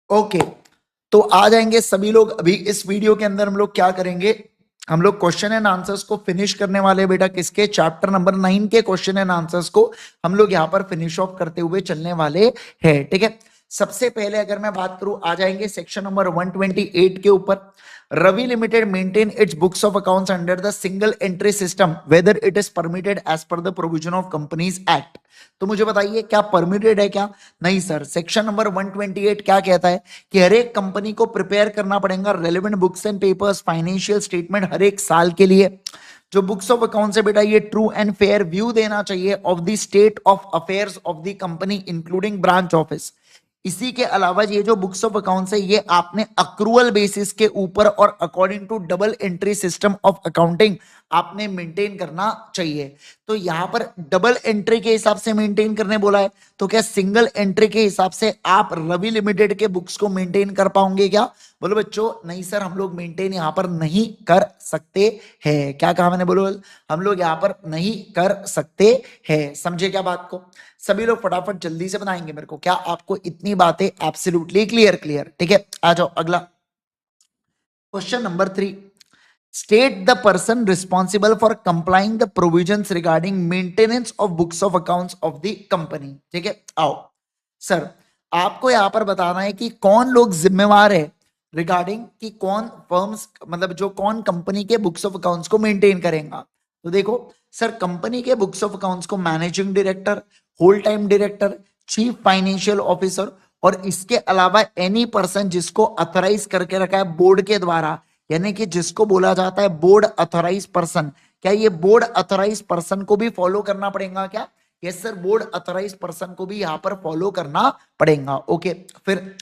Okay, तो आ जाएंगे सभी लोग। अभी इस वीडियो के अंदर हम लोग क्या करेंगे, हम लोग क्वेश्चन एंड आंसर्स को फिनिश करने वाले हैं बेटा। किसके? चैप्टर नंबर 9 के क्वेश्चन एंड आंसर्स को हम लोग यहाँ पर फिनिश ऑफ करते हुए चलने वाले हैं, ठीक है। सबसे पहले अगर मैं बात करूं, आ जाएंगे सेक्शन नंबर 128 के ऊपर। Ravi limited maintain its books of accounts under the single entry system whether it is permitted as per the provision of companies act. तो मुझे बताइए, क्या परमिटेड है क्या? नहीं सर। सेक्शन नंबर 128 क्या कहता है कि हर एक कंपनी को प्रिपेयर करना पड़ेगा relevant books and papers, financial statement हर एक साल के लिए। जो बुक्स ऑफ अकाउंट्स है बेटा, ये ट्रू एंड फेयर व्यू देना चाहिए of the state of affairs of the company including branch office. इसी के अलावा ये जो बुक्स ऑफ अकाउंट्स है, ये आपने अक्रूवल बेसिस के ऊपर और according to double entry system of accounting आपने मेंटेन करना चाहिए। तो यहां पर डबल एंट्री के हिसाब से मेंटेन करने बोला है, तो क्या सिंगल एंट्री के हिसाब से आप रवि लिमिटेड के बुक्स को मेंटेन कर पाओगे क्या? बोलो बच्चों, नहीं सर, हम लोग मेंटेन यहां पर नहीं कर सकते हैं। क्या कहा मैंने? बोलो, हम लोग यहां पर नहीं कर सकते हैं। समझे क्या बात को? सभी लोग फटाफट जल्दी से बनाएंगे मेरे को। क्या आपको इतनी बातें एब्सोल्युटली क्लियर? क्लियर, ठीक है। आ जाओ अगला question number 3। State the person responsible for complying the provisions regarding maintenance of books of accounts of the company. ठीक है, आओ सर, आपको यहां पर बताना है कि कौन लोग जिम्मेवार है रिगार्डिंग कि कौन फर्म्स, मतलब जो कौन कंपनी के बुक्स ऑफ अकाउंट्स को मेंटेन करेगा। तो देखो सर, कंपनी के बुक्स ऑफ अकाउंट्स को managing director, whole time director, chief financial officer और इसके अलावा एनी पर्सन जिसको अथोराइज करके रखा है बोर्ड के द्वारा, यानी कि जिसको बोला जाता है बोर्ड अथोराइज पर्सन। क्या ये बोर्ड अथोराइज पर्सन को भी फॉलो करना पड़ेगा क्या? Yes sir, board authorise person को भी यहां पर फॉलो करना पड़ेगा। ओके, फिर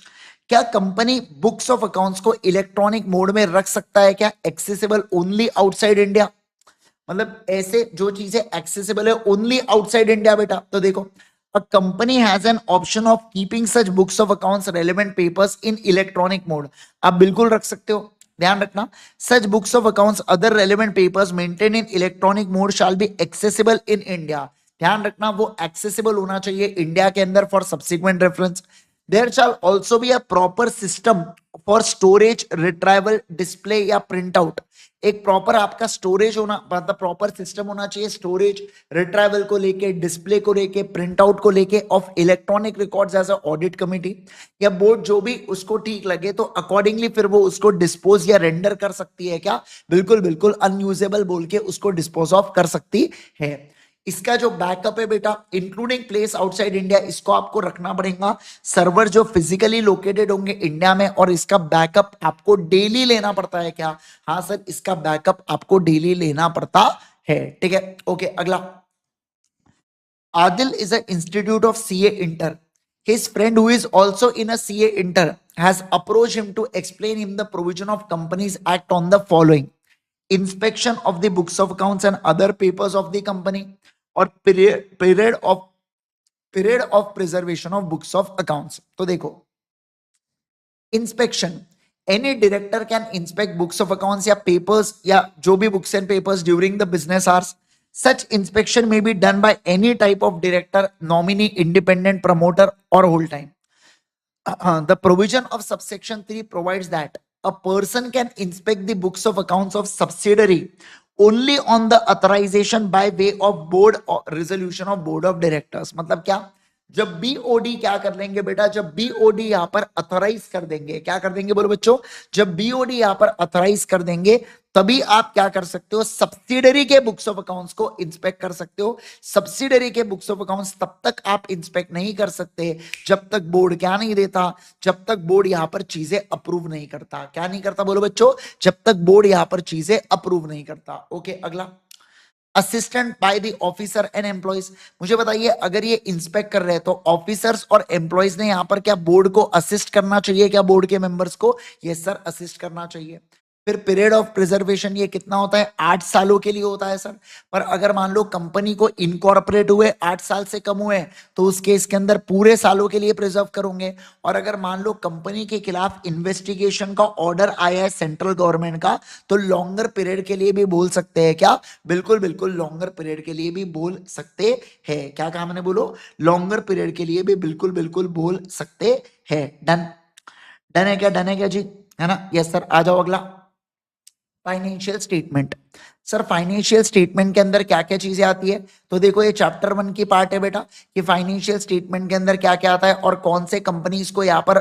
क्या कंपनी बुक्स ऑफ अकाउंट्स को इलेक्ट्रॉनिक मोड में रख सकता है क्या? एक्सेसिबल ओनली आउटसाइड इंडिया, मतलब ऐसे जो चीजें एक्सेसिबल है ओनली आउटसाइड इंडिया बेटा। तो देखो, a company has an option of keeping such books of accounts relevant papers in electronic mode. आप बिल्कुल रख सकते हो, ध्यान रखना। Such books of accounts other relevant papers maintain in electronic mode shall be accessible in India. ध्यान रखना, वो एक्सेसिबल होना चाहिए इंडिया के अंदर for subsequent reference. There shall also be a proper system for storage, retrieval, display या print out. एक proper आपका स्टोरेज होना, मतलब प्रॉपर सिस्टम होना चाहिए स्टोरेज, रिट्राइवल को लेके, डिस्प्ले को लेके, प्रिंट आउट को लेके of electronic records as a audit committee या बोर्ड, जो भी उसको ठीक लगे तो अकॉर्डिंगली फिर वो उसको डिस्पोज या रेंडर कर सकती है। क्या? बिल्कुल बिल्कुल, अनयूजेबल बोल के उसको डिस्पोज ऑफ कर सकती है। इसका जो बैकअप है बेटा, इंक्लूडिंग प्लेस आउटसाइड इंडिया, इसको आपको रखना पड़ेगा। सर्वर जो फिजिकली लोकेटेड होंगे इंडिया में, और इसका बैकअप आपको डेली लेना पड़ता है क्या? हाँ सर, इसका बैकअप आपको डेली लेना पड़ता है, ठीक है। ओके, अगला। Adil is an institute of CA Inter. His friend, who is also in a CA Inter, has approached him to explain him the provision of Companies Act on the following: inspection of the books of accounts and other papers of the company, or period of preservation of books of accounts. तो देखो, inspection, any director can inspect books of accounts या papers या जो भी books and papers during the business hours. Such inspection may be done by any type of director, nominee, independent, promoter or whole time. The provision of subsection 3 provides that a person can inspect the books of accounts of subsidiary only on the authorization by way of board or resolution of board of directors. मतलब क्या? जब BOD क्या कर लेंगे बेटा, जब BOD यहां पर अथोराइज कर देंगे, क्या कर देंगे बोलो बच्चों? जब बीओडी यहां पर अथोराइज कर देंगे, तभी आप क्या कर सकते हो? सब्सिडरी के बुक्स ऑफ अकाउंट्स को इंस्पेक्ट कर सकते हो। सब्सिडरी के बुक्स ऑफ अकाउंट्स तब तक आप इंस्पेक्ट नहीं कर सकते जब तक बोर्ड क्या नहीं देता, जब तक बोर्ड यहां पर चीजें अप्रूव नहीं करता। क्या नहीं करता बोलो बच्चों? जब तक बोर्ड यहां पर चीजें अप्रूव नहीं करता। ओके, अगला। Assistant by the officer and employees. मुझे बताइए, अगर ये इंस्पेक्ट कर रहे हैं तो ऑफिसर्स और एम्प्लॉइज ने यहां पर क्या बोर्ड को असिस्ट करना चाहिए क्या? बोर्ड के मेंबर्स को? यस सर, असिस्ट करना चाहिए। फिर पीरियड ऑफ प्रिजर्वेशन ये कितना होता है? 8 सालों के लिए होता है सर। पर अगर मान लो कंपनी को इनकॉर्पोरेट हुए 8 साल से कम हुए, तो उस केस के अंदर पूरे सालों के लिए प्रिजर्व करोगे। और अगर मान लो कंपनी के खिलाफ इन्वेस्टिगेशन का ऑर्डर आया है सेंट्रल गवर्नमेंट का, तो लॉन्गर पीरियड के लिए भी बोल सकते हैं क्या? बिल्कुल बिल्कुल, लॉन्गर पीरियड के लिए भी बोल सकते हैं। क्या कहा मैंने? बोलो, लॉन्गर पीरियड के लिए भी बिल्कुल बिल्कुल बोल सकते हैं। डन। डन है क्या? डन है क्या जी? है ना? Yes sir. आ जाओ अगला, financial statement. Sir financial statement के अंदर क्या क्या चीजें आती है? तो देखो ये चैप्टर 1 की पार्ट है बेटा कि फाइनेंशियल स्टेटमेंट के अंदर क्या क्या आता है और कौन से कंपनीज को यहाँ पर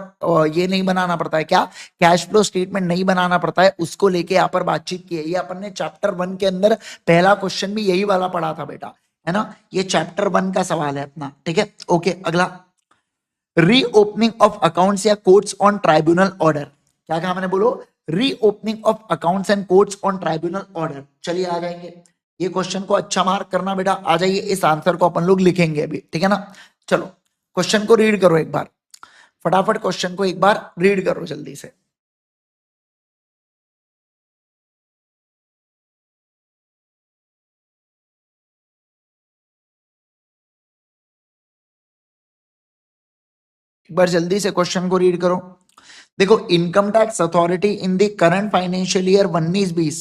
ये नहीं बनाना पड़ता है, क्या कैश फ्लो स्टेटमेंट नहीं बनाना पड़ता है, उसको लेके यहाँ पर बातचीत की है। ये अपन ने चैप्टर 1 के अंदर पहला क्वेश्चन भी यही वाला पढ़ा था बेटा, है ना? ये चैप्टर 1 का सवाल है अपना, ठीक है? ओके अगला, रीओपनिंग ऑफ अकाउंट्स या कोर्ट्स ऑन ट्राइब्यूनल ऑर्डर। क्या कहा मैंने? बोलो, reopening of accounts and courts on tribunal order. चलिए आ जाएंगे, ये क्वेश्चन को अच्छा मार्क करना बेटा, आ जाइए, इस आंसर को अपन लोग लिखेंगे अभी, ठीक है ना? चलो क्वेश्चन को रीड करो एक बार, फटाफट क्वेश्चन को एक बार रीड करो जल्दी से। एक बार जल्दी से क्वेश्चन को रीड करो। देखो, income tax authority in the current financial year 19-20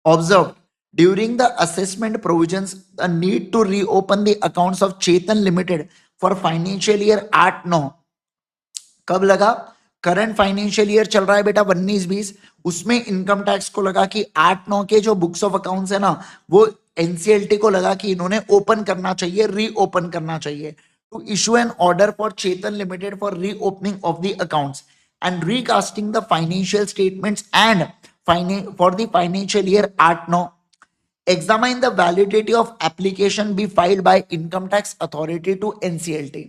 observed during the assessment provisions a need to reopen the accounts of Chetan Limited for financial year 8-9। कब लगा? करंट फाइनेंशियल ईयर चल रहा है बेटा 19-20, उसमें इनकम टैक्स को लगा कि 8-9 के जो बुक्स ऑफ अकाउंट्स है ना, वो एनसीएलटी को लगा कि इन्होंने ओपन करना चाहिए, रीओपन करना चाहिए, to issue an order for Chetan limited for reopening of the accounts and recasting the financial statements and for the financial year 8-9। Examine the validity of application be filed by income tax authority to NCLT।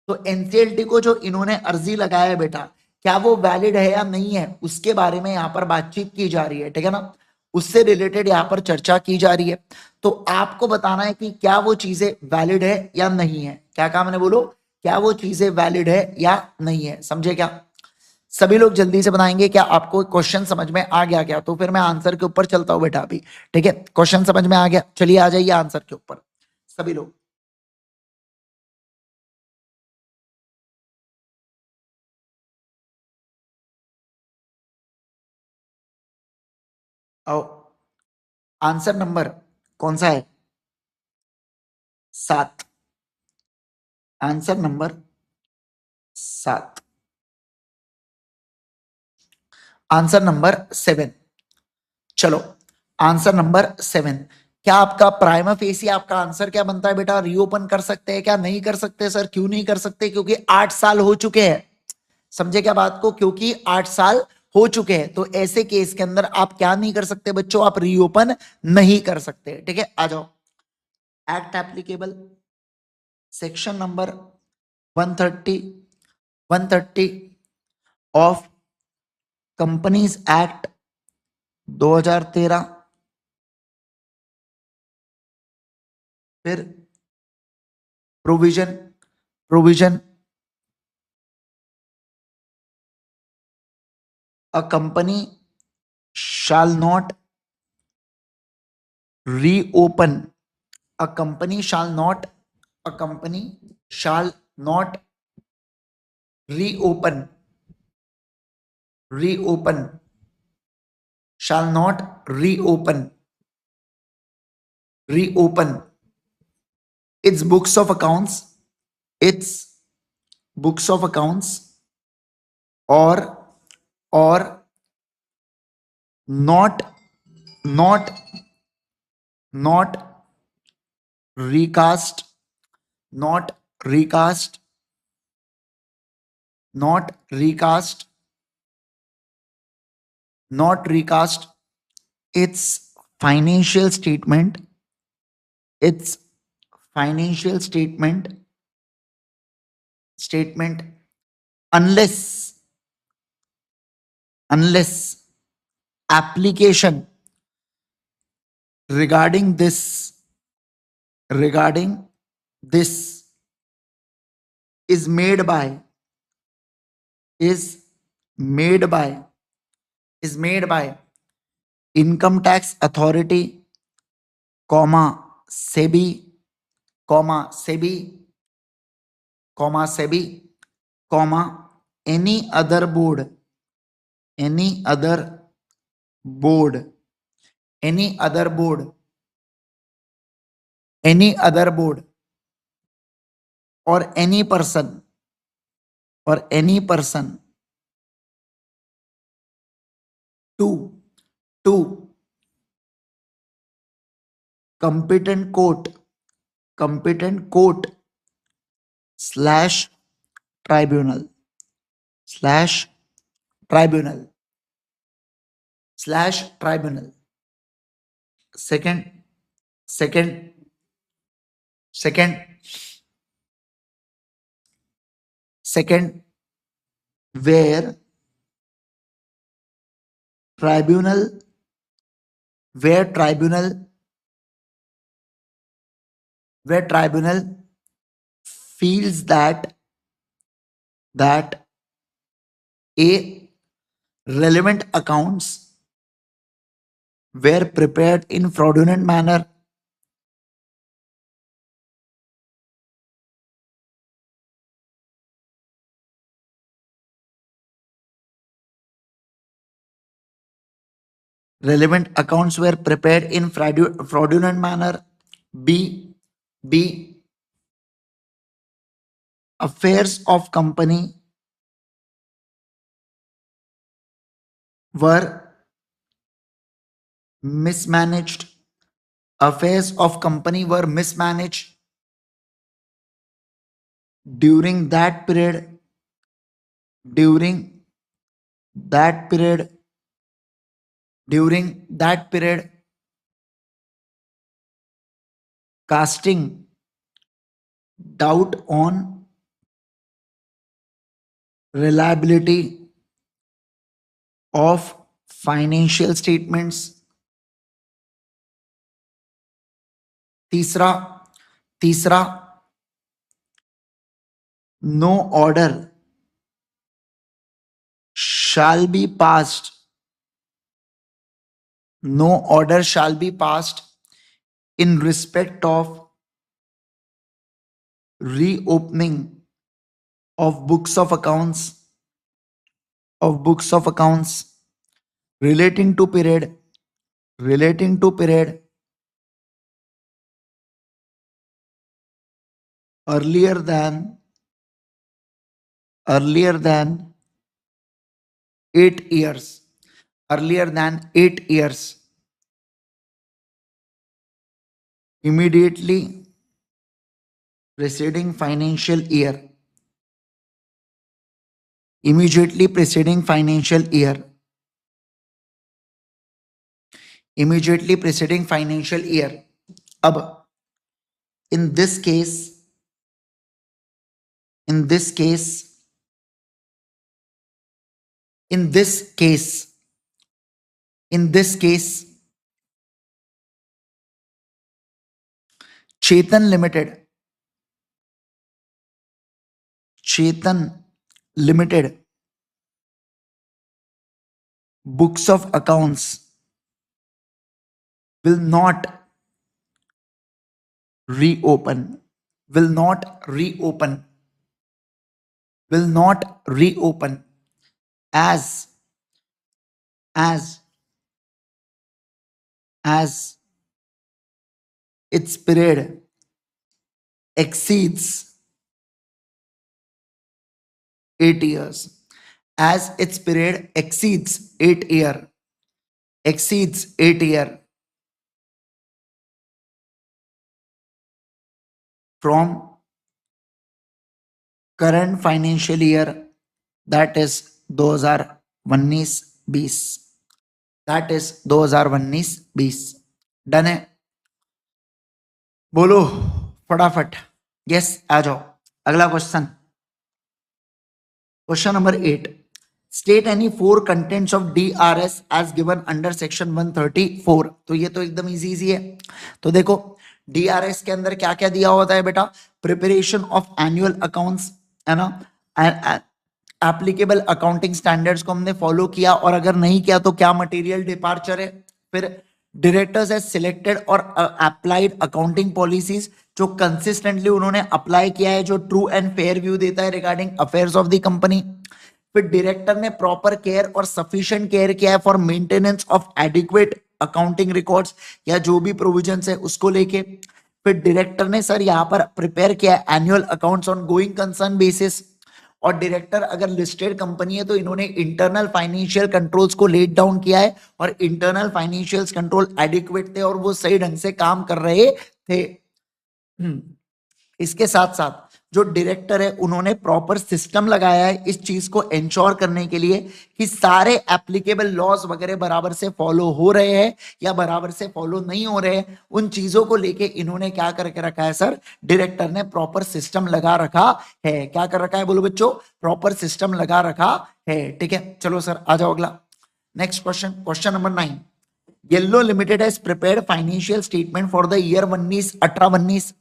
तो NCLT को जो इन्होंने अर्जी लगाया है बेटा, क्या वो वैलिड है या नहीं है, उसके बारे में यहाँ पर बातचीत की जा रही है, ठीक है ना? उससे रिलेटेड यहाँ पर चर्चा की जा रही है। तो आपको बताना है कि क्या वो चीजें वैलिड है या नहीं है। क्या कहा मैंने? बोलो, क्या वो चीजें वैलिड है या नहीं है, समझे क्या? सभी लोग जल्दी से बताएंगे क्या आपको क्वेश्चन समझ में आ गया क्या? तो फिर मैं आंसर के ऊपर चलता हूं बेटा अभी, ठीक है? क्वेश्चन समझ में आ गया? चलिए आ जाइए आंसर के ऊपर सभी लोग। आओ, आंसर नंबर कौन सा है? 7। Answer number 7। Answer number 7। चलो, आंसर नंबर 7। क्या आपका प्राइमा फेसी आपका आंसर क्या बनता है बेटा? रीओपन कर सकते हैं क्या? नहीं कर सकते सर, क्यों नहीं कर सकते? क्योंकि 8 साल हो चुके हैं। समझे क्या बात को? क्योंकि 8 साल हो चुके हैं, तो ऐसे केस के अंदर आप क्या नहीं कर सकते बच्चों? आप रीओपन नहीं कर सकते, ठीक है? आ जाओ, act applicable, section number 130, 130 of companies act 2013। फिर provision, provision, a company shall not reopen, a company shall not, a company shall not reopen, reopen, shall not reopen, reopen its books of accounts, its books of accounts, or not, not, not recast, not recast, not recast, not recast its financial statement, its financial statement unless, unless application regarding this, regarding this is made by, is made by, is made by income tax authority, comma sebi, comma sebi, comma sebi, comma any other board, any other board, any other board, any other board, or any person, or any person to competent court slash tribunal slash tribunal slash tribunal. Second, second, second, second, where tribunal, where tribunal, where tribunal feels that a relevant accounts were prepared in fraudulent manner, relevant accounts were prepared in fraudulent manner. B, affairs of company were mismanaged. Affairs of company were mismanaged during that period. During that period. During that period, casting doubt on reliability of financial statements. तीसरा तीसरा no order shall be passed. No order shall be passed in respect of reopening of books of accounts relating to period earlier than 8 years, immediately preceding financial year, immediately preceding financial year. अब in this case Chetan Limited books of accounts will not reopen as its period exceeds 8 years, as its period exceeds 8 year from current financial year, that is 2019-20, that is 2019-20. Done है? बोलो फटाफट, yes आ जाओ। अगला question, question number 8, state any 4 contents of DRS as given under section 134। तो ये तो एकदम इजी है। तो देखो DRS के अंदर क्या क्या दिया होता है बेटा, प्रिपरेशन ऑफ एनुअल अकाउंट्स, है ना, एप्लीकेबल अकाउंटिंग स्टैंडर्ड्स को हमने फॉलो किया, और अगर नहीं किया तो क्या मटेरियल डिपार्चर है। फिर डायरेक्टर्स हैज सिलेक्टेड और अप्लाइड अकाउंटिंग पॉलिसीज, जो कंसिस्टेंटली उन्होंने अप्लाई किया है, जो ट्रू एंड फेयर व्यू देता है regarding affairs of the company. फिर डायरेक्टर ने प्रॉपर केयर और सफिशिएंट केयर किया है for maintenance of adequate accounting records, या जो भी प्रोविजंस है उसको लेके। फिर डायरेक्टर ने सर यहाँ पर प्रिपेयर किया annual accounts on going concern basis, और डायरेक्टर अगर लिस्टेड कंपनी है तो इन्होंने इंटरनल फाइनेंशियल कंट्रोल्स को लेट डाउन किया है और इंटरनल फाइनेंशियल कंट्रोल एडिक्वेट थे और वो सही ढंग से काम कर रहे थे। इसके साथ साथ जो डायरेक्टर है उन्होंने प्रॉपर सिस्टम लगाया है इस चीज को इंश्योर करने के लिए कि सारे एप्लीकेबल लॉज वगैरह बराबर से फॉलो हो रहे हैं या बराबर से फॉलो नहीं हो रहे हैं। उन चीजों को लेके इन्होंने क्या करके रखा है सर, डायरेक्टर ने प्रॉपर सिस्टम लगा रखा है। क्या कर रखा है बोलो बच्चों, प्रॉपर सिस्टम लगा रखा है। ठीक है, चलो सर आ जाओ अगला next question, question number 9। Yellow limited has prepared financial statement for the year 19-18-19।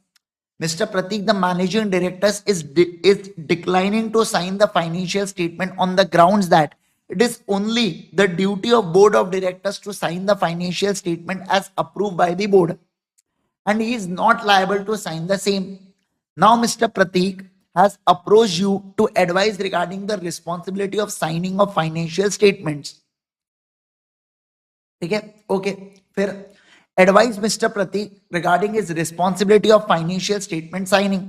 Mr. Pratik, the managing director is declining to sign the financial statement on the grounds that it is only the duty of board of directors to sign the financial statement as approved by the board, and he is not liable to sign the same. Now, Mr. Pratik has approached you to advise regarding the responsibility of signing of financial statements. ठीक है, okay. फिर advise Mr. Pratik regarding his responsibility of financial statement signing.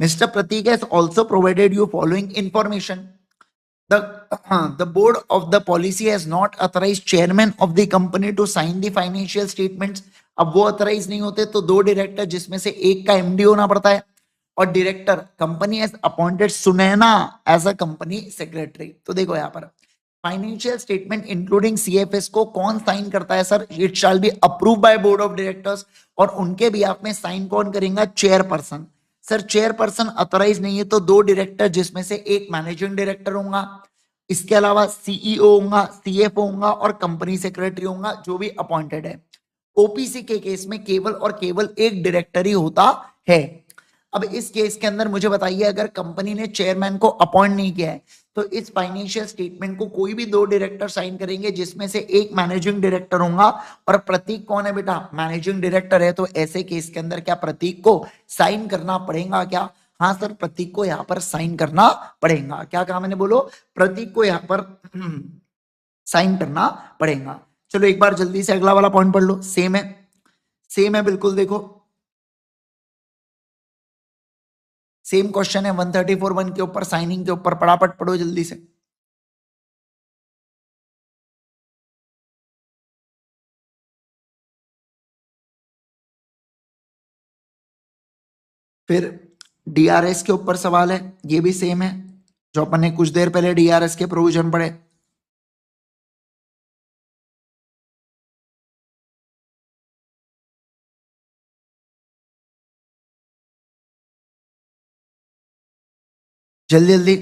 Mr. Pratik has also provided you following information. The board of the policy has not authorized chairman of the company to sign the financial statements. अब वो authorise नहीं होते तो दो director जिसमें से एक का एमडी होना पड़ता है और director company has appointed Sunaina as a company secretary. तो देखो यहाँ पर फाइनेंशियल स्टेटमेंट इंक्लूडिंग सीएफएस को कौन साइन करता है sir, it shall be approve by board of directors और उनके भी आप में साइन कौन करेंगे, चेयरपर्सन। सर चेयरपर्सन ऑथराइज नहीं है तो दो डायरेक्टर जिसमें से एक मैनेजिंग डायरेक्टर होगा, इसके अलावा सीईओ होगा, सीएफओ होगा और कंपनी सेक्रेटरी होगा जो भी अपॉइंटेड है। ओपीसी के केस में केवल और केवल एक डायरेक्टर ही होता है। अब इस केस के अंदर मुझे बताइए अगर कंपनी ने चेयरमैन को अपॉइंट नहीं किया है तो इस फाइनेंशियल स्टेटमेंट को कोई भी दो डायरेक्टर साइन करेंगे जिसमें से एक मैनेजिंग डायरेक्टर होगा और प्रतीक कौन है बेटा, मैनेजिंग डायरेक्टर है। तो ऐसे केस के अंदर क्या प्रतीक को साइन करना पड़ेगा क्या? हाँ सर प्रतीक को यहाँ पर साइन करना पड़ेगा। क्या कहा मैंने, बोलो, प्रतीक को यहाँ पर साइन करना पड़ेगा। चलो एक बार जल्दी से अगला वाला पॉइंट पढ़ लो, सेम है, सेम है बिल्कुल। देखो सेम क्वेश्चन है 134(1) के ऊपर, साइनिंग के ऊपर, फटाफट पढ़ो जल्दी से। फिर डीआरएस के ऊपर सवाल है, ये भी सेम है जो अपन ने कुछ देर पहले डीआरएस के प्रोविजन पढ़े। जल्दी जल्दी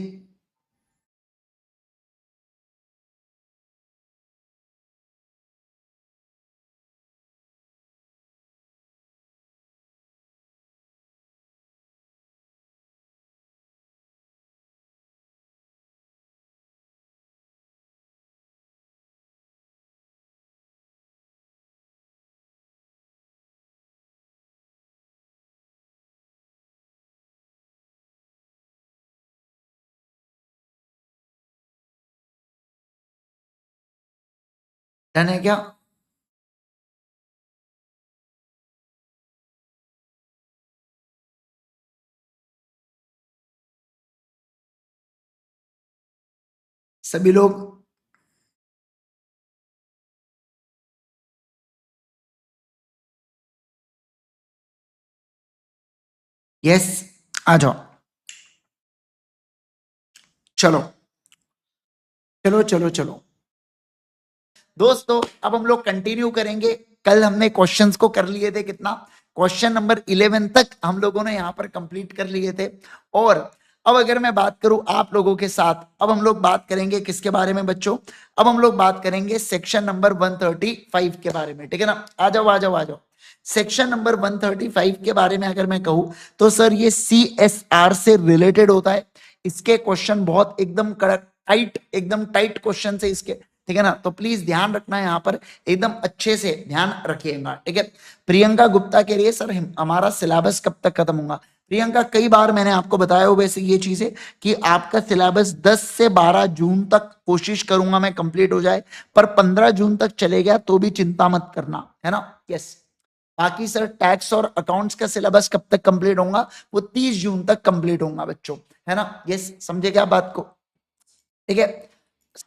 डन है क्या? सभी लोग यस आ जाओ। चलो चलो चलो चलो दोस्तों, अब हम लोग कंटिन्यू करेंगे। कल हमने क्वेश्चंस को कर लिए थे, कितना, क्वेश्चन नंबर 11 तक हम लोगों ने यहां पर कंप्लीट कर लिए थे। और अब अगर मैं बात करूं आप लोगों के साथ, अब हम लोग बात करेंगे किसके बारे में बच्चों, अब हम लोग बात करेंगे सेक्शन नंबर 135 के बारे में। ठीक है ना, आ जाओ आ जाओ आ जाओ। सेक्शन नंबर 135 के बारे में अगर मैं कहूं तो सर ये CSR से रिलेटेड होता है। इसके क्वेश्चन बहुत एकदम कड़क टाइट, एकदम टाइट क्वेश्चन है इसके। ठीक है ना, तो प्लीज ध्यान रखना है यहाँ पर, एकदम अच्छे से ध्यान रखिएगा। ठीक है, प्रियंका गुप्ता के लिए सर हमारा सिलेबस कब तक खत्म होगा? प्रियंका कई बार मैंने आपको बताया हो वैसे ये चीजें कि आपका सिलेबस 10 से 12 जून तक कोशिश करूंगा मैं कंप्लीट हो जाए, पर 15 जून तक चले गया तो भी चिंता मत करना, है ना। यस, बाकी सर टैक्स और अकाउंट्स का सिलेबस कब तक कंप्लीट होगा? वो 30 जून तक कंप्लीट होगा बच्चों, है ना? ये समझे क्या बात को? ठीक है,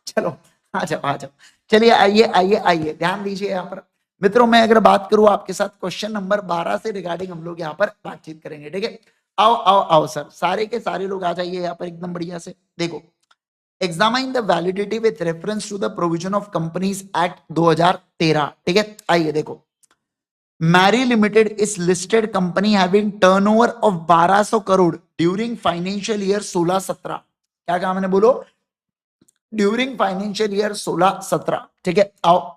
चलो आ जाओ आ जाओ। चलिए आइए आइए आइए, ध्यान दीजिए यहाँ पर मित्रों। मैं अगर बात करूं आपके साथ क्वेश्चन नंबर 12 से रिगार्डिंग हम लोग यहाँ पर बातचीत करेंगे। ठीक है, आओ आओ आओ सर, सारे के सारे लोग आ जाइए यहाँ पर एकदम बढ़िया से। देखो, examine the validity with reference to the provision of companies act 2013। ठीक है, आइए देखो, Mary limited is listed company having turnover of 1200 crore during financial year 16-17। क्या कहा मैंने, बोलो? During financial year 16-17। ठीक है, आओ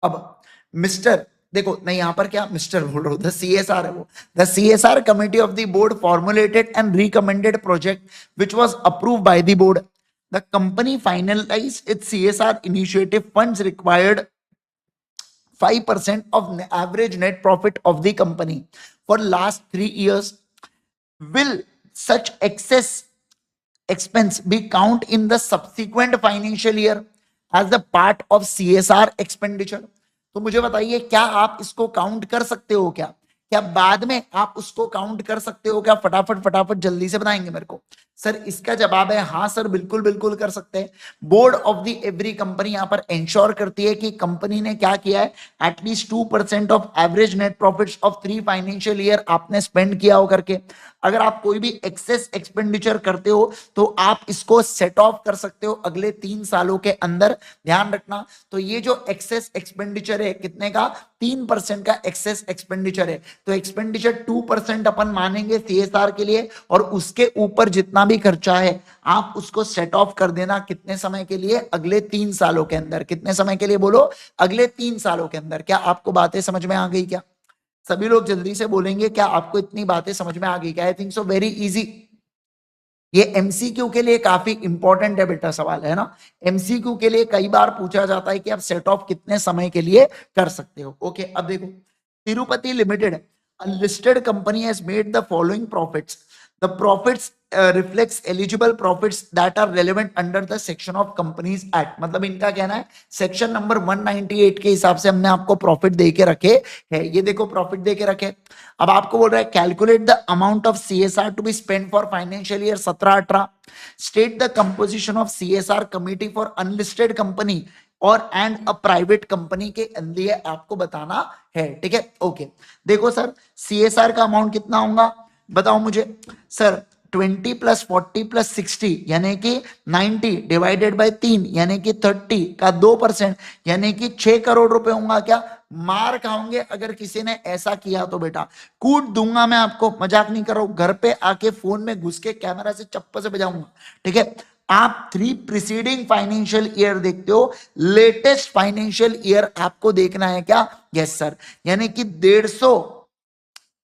अब मिस्टर, देखो नहीं यहां पर क्या मिस्टर बोल रहा हूं, द सीएसआर है वो। The CSR committee of the board formulated and recommended project which was approved by the board. The company finalised it's CSR initiative funds required 5% of average net profit of the company for last 3 years. Will such excess expense be count in the subsequent financial year as a part of CSR expenditure? तो मुझे बताइए, क्या आप इसको count कर सकते हो? क्या क्या बाद में आप उसको काउंट कर सकते हो क्या? फटाफट फटाफट जल्दी से बताएंगे मेरे को। सर इसका जवाब है हाँ सर, बिल्कुल बिल्कुल कर सकते हैं। Board of the every company यहां पर इंश्योर करती है कि कंपनी ने क्या किया है, at least 2% of average net profits of 3 financial year आपने स्पेंड किया हो करके। अगर आप कोई भी एक्सेस एक्सपेंडिचर करते हो तो आप इसको सेट ऑफ कर सकते हो अगले 3 सालों के अंदर। ध्यान रखना, तो ये जो एक्सेस एक्सपेंडिचर है कितने का, 3% का एक्सेस एक्सपेंडिचर है। तो एक्सपेंडिचर 2% अपन मानेंगे सीएसआर के लिए, और उसके ऊपर जितना भी खर्चा है आप उसको सेट ऑफ कर देना। कितने समय के लिए? अगले 3 सालों के अंदर। कितने समय के लिए बोलो? अगले 3 सालों के अंदर। क्या आपको बातें समझ में आ गई? क्या सभी लोग जल्दी से बोलेंगे क्या आपको इतनी बातें समझ में आ गई? क्या? I think so, very easy. ये एमसीक्यू के लिए काफी इंपॉर्टेंट है बेटा सवाल, है ना? एमसीक्यू के लिए कई बार पूछा जाता है कि आप सेट ऑफ कितने समय के लिए कर सकते हो। ओके, अब देखो, Tirupati limited a listed company has made the following profits. The profits reflects eligible profits that are relevant under the section of Companies Act. मतलब इनका कहना है सेक्शन नंबर 198 के हिसाब से हमने आपको प्रॉफिट दे के रखे है। ये देखो प्रॉफिट दे के रखे। अब आपको बोल रहा है calculate the amount of CSR to be spend for financial year 17-18। State the composition of CSR committee for unlisted company और एंड अ प्राइवेट कंपनी के लिए आपको बताना है। ठीक है, ओके। देखो सर, सीएसआर का अमाउंट कितना होगा बताओ मुझे। सर 20 + 40 + 60 यानी कि 90 डिवाइडेड बाय 3 यानी कि 30 का 2% यानी कि 6 करोड़ रुपए होगा। क्या? मार खाओगे अगर किसी ने ऐसा किया तो बेटा, कूट दूंगा मैं आपको, मजाक नहीं कर रहा हूं। घर पे आके फोन में घुस के कैमरा से चप्पल से बजाऊंगा। ठीक है, आप 3 प्रीसीडिंग फाइनेंशियल ईयर देखते हो, लेटेस्ट फाइनेंशियल ईयर आपको देखना है क्या? यस सर, यानी कि 150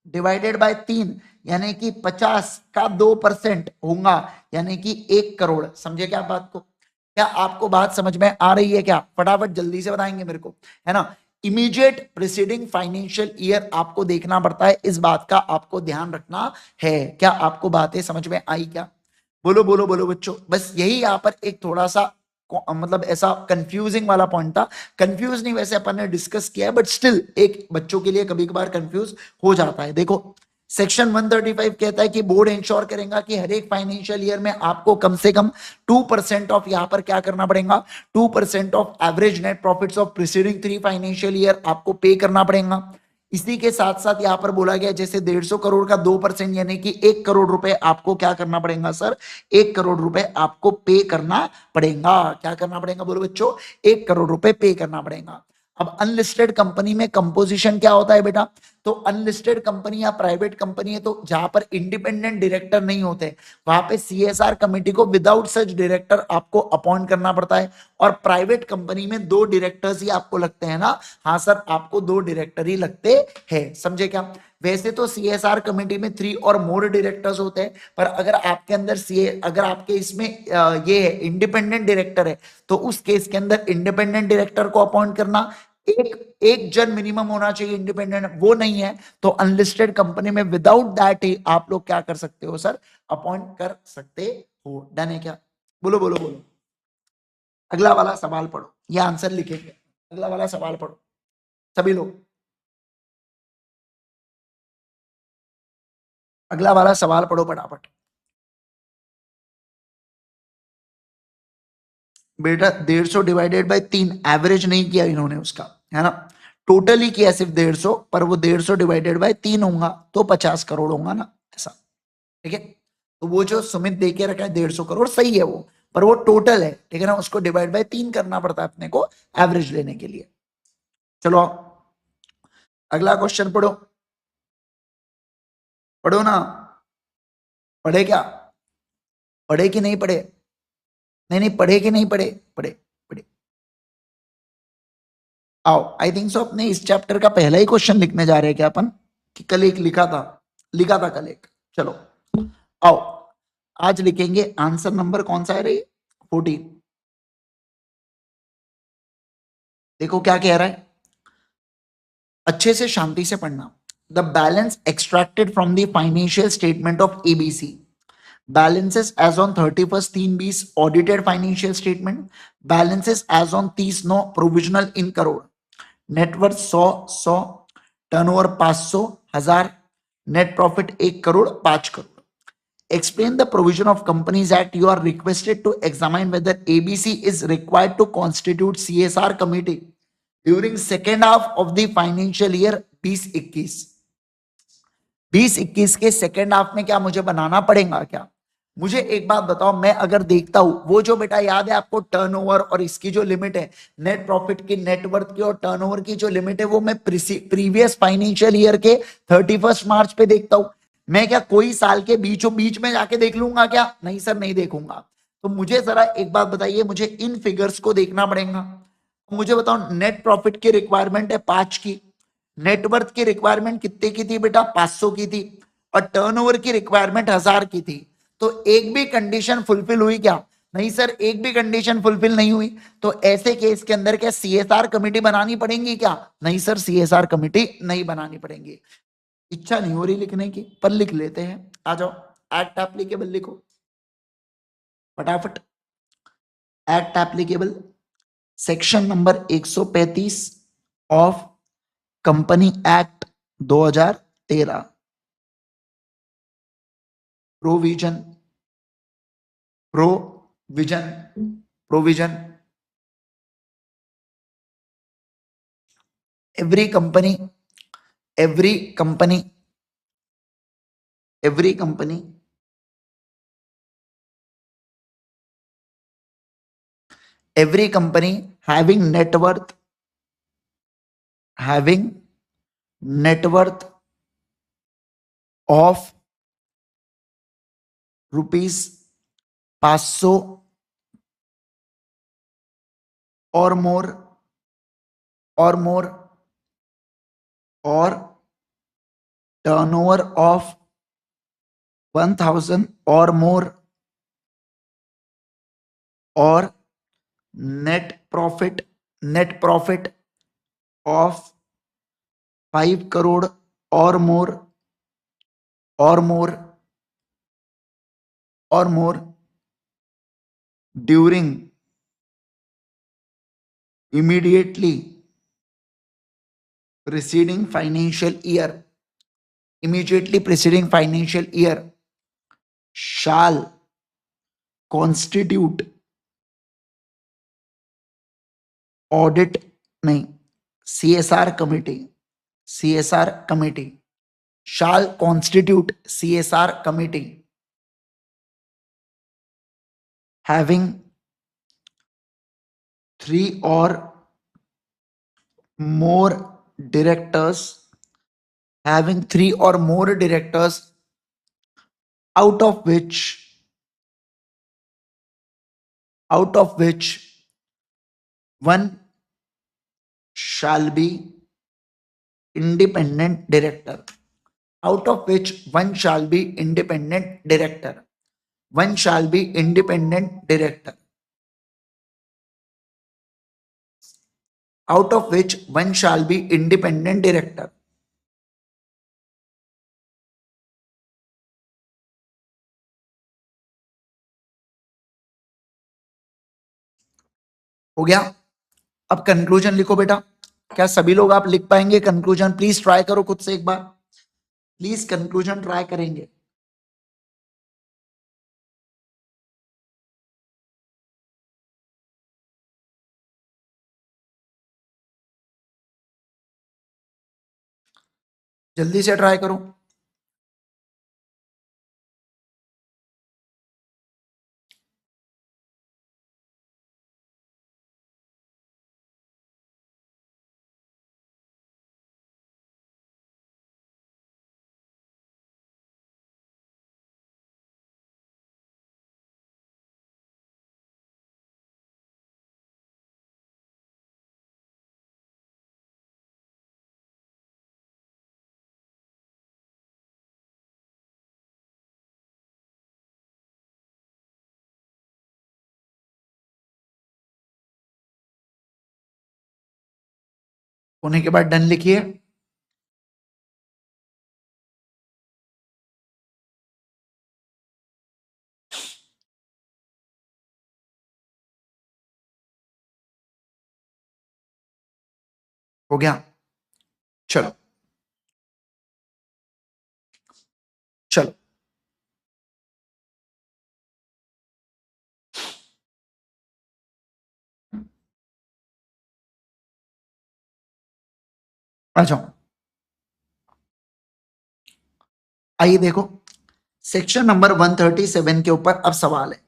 डिवाइडेड बाय 3 यानी कि 50 का 2% होगा यानी कि 1 करोड़। समझे क्या बात को? क्या आपको बात समझ में आ रही है? क्या फटाफट जल्दी से बताएंगे मेरे को, है ना? इमीडिएट प्रीसीडिंग फाइनेंशियल ईयर आपको देखना पड़ता है, इस बात का आपको ध्यान रखना है। क्या आपको बातें समझ में आई? क्या बोलो बोलो बोलो बच्चों। बस यही यहाँ पर एक थोड़ा सा मतलब ऐसा कंफ्यूजिंग वाला पॉइंट था। कंफ्यूज नहीं, वैसे अपन ने डिस्कस किया है, बट स्टिल एक बच्चों के लिए कभी कभार कंफ्यूज हो जाता है। देखो, सेक्शन 135 कहता है कि बोर्ड इंश्योर करेगा कि हर एक फाइनेंशियल ईयर में आपको कम से कम 2% ऑफ यहां पर क्या करना पड़ेगा, 2% of average net profits of preceding 3 financial year आपको पे करना पड़ेगा। इसी के साथ साथ यहां पर बोला गया जैसे 150 करोड़ का 2% यानी कि 1 करोड़ रुपए आपको क्या करना पड़ेगा सर? 1 करोड़ रुपए आपको पे करना पड़ेगा। क्या करना पड़ेगा बोलो बच्चों? 1 करोड़ रुपए पे करना पड़ेगा। अब अनलिस्टेड कंपनी में कंपोजिशन क्या होता है बेटा? तो अनलिस्टेड कंपनी या प्राइवेट कंपनी है तो जहां पर इंडिपेंडेंट डायरेक्टर नहीं होते वहां पे सीएसआर कमेटी को विदाउट सच डायरेक्टर आपको अपॉइंट करना पड़ता है। और प्राइवेट कंपनी में 2 डायरेक्टर्स ही आपको लगते हैं ना? हाँ सर, आपको 2 डायरेक्टर ही लगते हैं। समझे क्या? वैसे तो सीएसआर कमेटी में 3 और मोर डायरेक्टर्स होते हैं, पर अगर आपके अंदर अगर आपके इसमें ये है इंडिपेंडेंट डायरेक्टर है तो उस केस के अंदर इंडिपेंडेंट डायरेक्टर को अपॉइंट करना, एक एक जन मिनिमम होना चाहिए इंडिपेंडेंट, वो नहीं है तो अनलिस्टेड कंपनी में विदाउट दैट ही आप लोग क्या कर सकते हो सर? अपॉइंट कर सकते हो। डन है क्या? बोलो बोलो बोलो। अगला वाला सवाल पढ़ो, ये आंसर लिखेंगे। अगला वाला सवाल पढ़ो सभी लोग। अगला वाला सवाल पढ़ो फटाफट। बेटा 150 डिवाइडेड बाय 3, एवरेज नहीं किया इन्होंने उसका, है ना, टोटल ही किया सिर्फ 150, पर वो 150 डिवाइडेड बाय 3 होगा तो 50 करोड़ होगा ना, ऐसा। ठीक है, तो वो जो सुमित दे के रखा है 150 करोड़ सही है वो, पर वो टोटल है, ठीक है ना, उसको डिवाइड बाय 3 करना पड़ता है अपने को एवरेज लेने के लिए। चलो अगला क्वेश्चन पढ़ो, पढ़ो ना, पढ़े क्या, पढ़े कि नहीं पढ़े, नहीं नहीं पढ़े कि नहीं पढ़े, पढ़े पढ़े। आओ, आई थिंक सो अपने इस चैप्टर का पहला ही क्वेश्चन लिखने जा रहे हैं क्या अपन, कि कल एक लिखा था, लिखा था कल एक। चलो आओ, आज लिखेंगे आंसर नंबर कौन सा है रे, 14। देखो क्या कह रहा है, अच्छे से शांति से पढ़ना। The balance extracted from the financial statement of ABC, balances as on 31st 3/20 audited financial statement, balances as on 30/9 provisional in crore, net worth 100 turnover 500 हजार, net profit 1 crore 5 crore. Explain the provision of Companies Act. You are requested to examine whether ABC is required to constitute CSR committee during second half of the financial year 2021। 2021 के second half में क्या मुझे बनाना पड़ेगा क्या? मुझे एक बात बताओ, मैं अगर देखता हूं वो जो बेटा याद है आपको टर्नओवर और इसकी जो लिमिट है नेट प्रॉफिट की, नेटवर्थ की और टर्नओवर की जो लिमिट है वो मैं प्रीवियस फाइनेंशियल ईयर के 31 मार्च पे देखता हूं। मैं क्या कोई साल के बीचों बीच में जाके देख लूंगा क्या? नहीं सर, नहीं देखूंगा। तो मुझे जरा एक बात बताइए, मुझे इन फिगर्स को देखना पड़ेगा। मुझे बताओ, नेट प्रॉफिट की रिक्वायरमेंट है 5 की, नेटवर्थ की रिक्वायरमेंट कितने की थी बेटा? 500 की थी, और टर्नओवर की रिक्वायरमेंट 1000 की थी। तो एक भी कंडीशन फुलफिल हुई क्या? नहीं सर, एक भी कंडीशन फुलफिल नहीं हुई। तो ऐसे केस के अंदर क्या सीएसआर कमेटी बनानी पड़ेगी क्या? नहीं सर, सीएसआर कमेटी नहीं बनानी पड़ेगी। इच्छा नहीं हो रही लिखने की, पर लिख लेते हैं। आ जाओ, एक्ट एप्लीकेबल लिखो फटाफट। Act applicable section number 135 of company act 2013, provision provision provision every company every company every company every company having net worth of rupees 500 or more or turnover of 1000 or more or net profit of 5 crore or more during immediately preceding financial year shall constitute audit नहीं CSR committee shall constitute CSR committee having 3 or more directors out of which one shall be independent director out of which one shall be independent director out of which one shall be independent director। हो गया? अब conclusion लिखो बेटा। क्या सभी लोग आप लिख पाएंगे कंक्लूजन? प्लीज ट्राई करो खुद से एक बार, प्लीज कंक्लूजन ट्राई करेंगे। जल्दी से ट्राई करो। होने के बाद डन लिखिए। हो गया? चलो चलो। आ जाओ। आइए देखो, सेक्शन नंबर 137 के ऊपर अब सवाल है।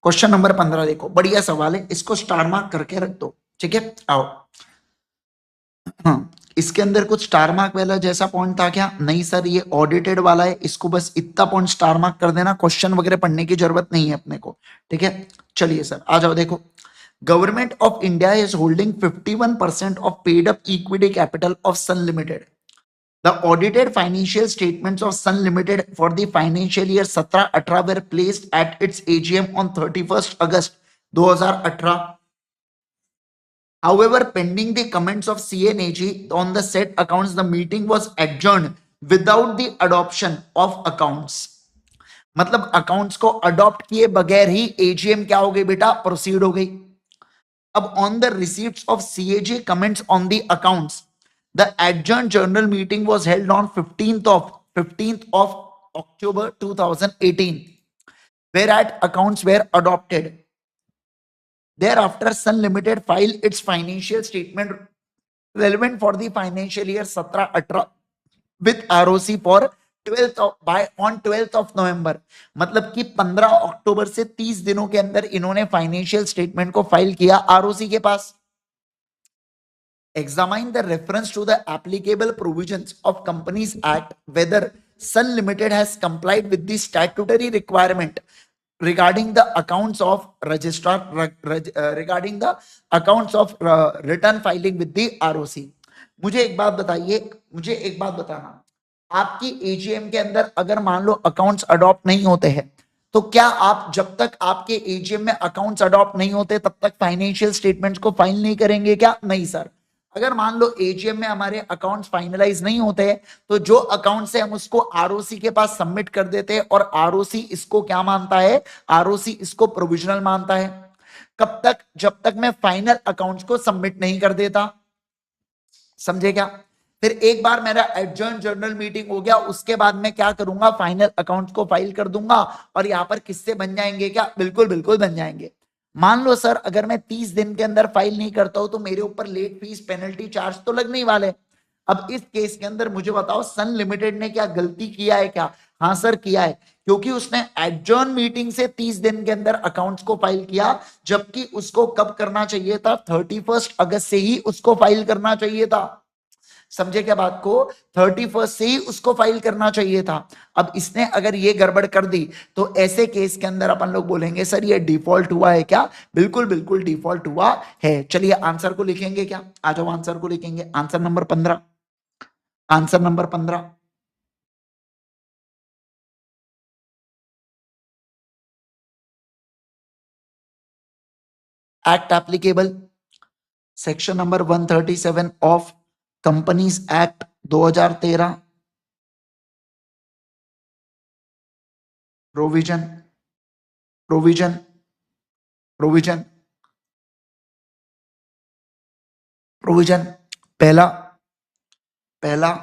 क्वेश्चन नंबर 15 देखो, बढ़िया सवाल है, इसको स्टार मार्क करके रख दो। ठीक है, आओ। हाँ, इसके अंदर कुछ स्टार मार्क वाला जैसा पॉइंट था क्या? नहीं सर, ये ऑडिटेड वाला है, इसको बस इतना पॉइंट स्टार मार्क कर देना, क्वेश्चन वगैरह पढ़ने की जरूरत नहीं है अपने को। ठीक है, चलिए सर आ जाओ। देखो, government of India is holding 51% of paid up equity capital of Sun limited. The audited financial statements of Sun Limited for the financial year 17-18 were placed at its AGM on 31st August 2018. However, pending the comments of CNAG on the said accounts, the meeting was adjourned without the adoption of accounts. मतलब accounts को adopt किए बगैर ही AGM क्या हो गई बेटा? Proceed हो गई। अब on the receipts of CAG comments on the accounts, the adjourned general meeting was held on 15th of October 2018, whereat accounts were adopted. Thereafter, Sun Limited filed its financial statement relevant for the financial year 17-18 with ROC for 12th of November. मतलब कि 15 अक्टूबर से 30 दिनों के अंदर इन्होंने financial statement को file किया ROC के पास। Examine the reference to the applicable provisions of Companies Act whether Sun Limited has complied with the statutory requirement regarding the accounts of registrar, regarding the accounts of return filing with the ROC. मुझे एक बात बताइए, मुझे एक बात बताना, आपकी AGM के अंदर अगर मान लो अकाउंट्स अडॉप्ट नहीं होते हैं, तो क्या आप जब तक आपके एजीएम में अकाउंट्स अडॉप्ट नहीं होते तब तक फाइनेंशियल स्टेटमेंट्स को फाइल नहीं करेंगे क्या? नहीं सर। अगर मान लो एजीएम में हमारे अकाउंट्स फाइनलाइज नहीं होते हैं, तो जो अकाउंट्स है हम उसको आरओसी के पास सबमिट कर देते हैं और आरओसी इसको क्या मानता है? आरओसी इसको प्रोविजनल मानता है। कब तक? जब तक मैं फाइनल अकाउंट्स को सबमिट नहीं कर देता। समझे क्या? फिर एक बार मेरा एडजॉर्न जर्नल मीटिंग हो गया, उसके बाद मैं क्या करूंगा? फाइनल अकाउंट्स को फाइल कर दूंगा और यहां पर किससे बन जाएंगे क्या? बिल्कुल बिल्कुल बन जाएंगे। मान लो सर, अगर मैं 30 दिन के अंदर फाइल नहीं करता हूं तो मेरे ऊपर लेट फीस पेनल्टी चार्ज तो लगने ही वाले। अब इस केस के अंदर मुझे बताओ, सन लिमिटेड ने क्या गलती किया है क्या? हाँ सर किया है, क्योंकि उसने एडजॉर्न मीटिंग से 30 दिन के अंदर अकाउंट्स को फाइल किया, जबकि उसको कब करना चाहिए था? 31 अगस्त से ही उसको फाइल करना चाहिए था। समझे क्या बात को? 31 से ही उसको फाइल करना चाहिए था। अब इसने अगर ये गड़बड़ कर दी तो ऐसे केस के अंदर अपन लोग बोलेंगे सर ये डिफॉल्ट हुआ है क्या? बिल्कुल बिल्कुल डिफॉल्ट हुआ है। चलिए आंसर को लिखेंगे क्या? आ जाओ आंसर को लिखेंगे। Answer number 15, answer number 15, act applicable section number 137 of companies act 2013, provision provision provision provision. पहला, पहला,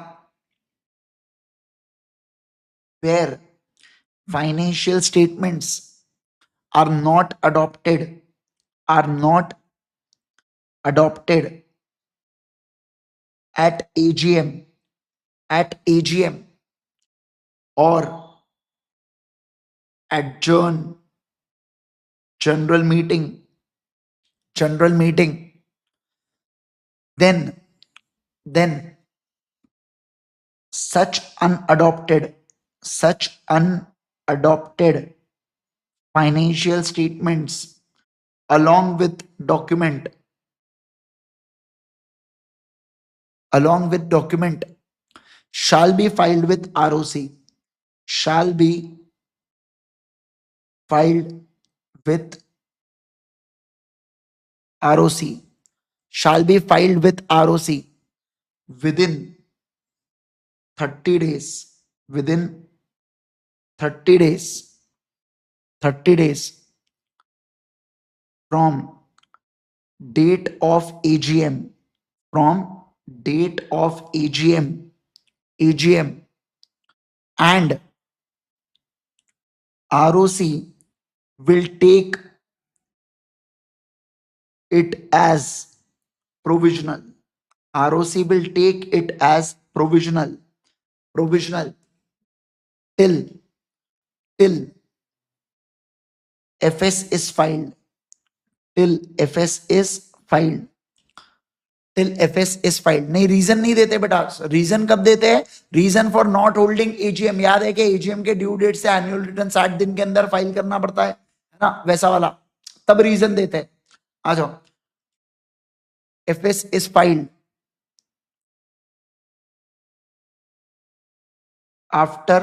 where financial statements are not adopted, are not adopted at AGM at AGM or adjourn general meeting, general meeting, then such unadopted, such unadopted financial statements along with document, along with document shall be filed with ROC, shall be filed with ROC, shall be filed with ROC within 30 days, within 30 days, 30 days from date of AGM, from date of AGM, and ROC will take it as provisional. ROC will take it as provisional till till FS is filed, till FS is filed, till FS is filed. नहीं reason नहीं देते बेटा, reason कब देते हैं? Reason for not holding AGM, याद है कि एजीएम के ड्यू डेट से एनुअल रिटर्न 60 दिन के अंदर फाइल करना पड़ता है ना, वैसा वाला, तब रीजन देते हैं। आ जाओ, FS is filed after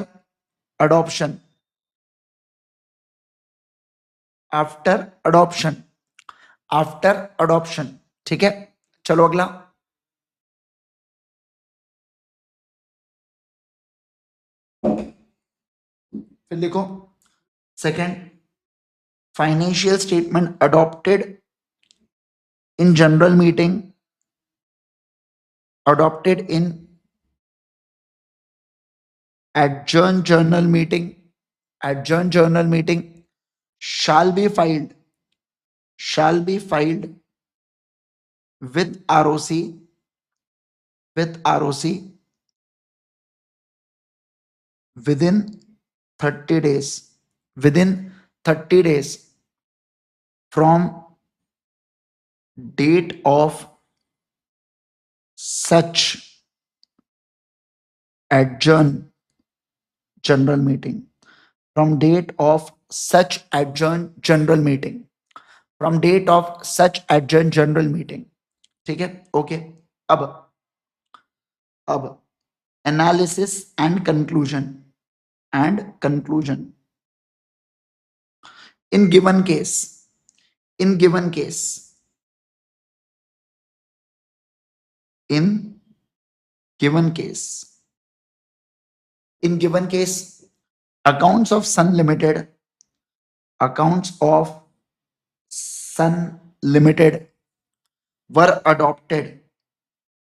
adoption, after adoption, after adoption. ठीक है, चलो अगला। फिर देखो second, financial statement adopted in general meeting, adopted in adjourn journal meeting, adjourn journal meeting shall be filed with ROC, with ROC within 30 days, within 30 days from date of such adjourn general meeting, from date of such adjourn general meeting, from date of such adjourn general meeting। ठीक है, okay. अब analysis and conclusion, in given case, in given case, in given case, in given case accounts of Sun Limited, accounts of Sun Limited were adopted,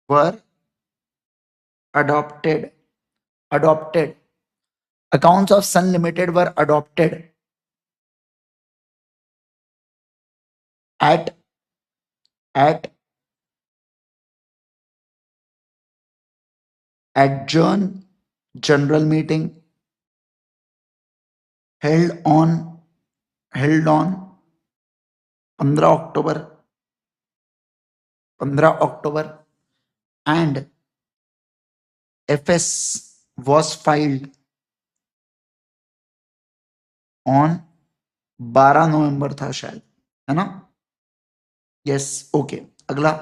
were adopted, adopted, accounts of Sun Limited were adopted at adjourn general meeting held on 15 October, 15 October, and FS was filed on 12 नवंबर था शायद, है ना? Yes, okay. अगला,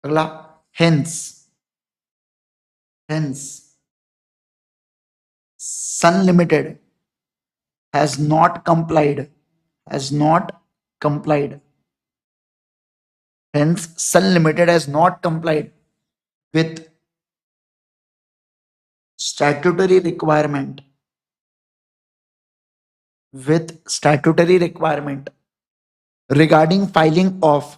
अगला, hence Sun Limited has not complied, hence Sun Limited has not complied with statutory requirement, regarding filing of,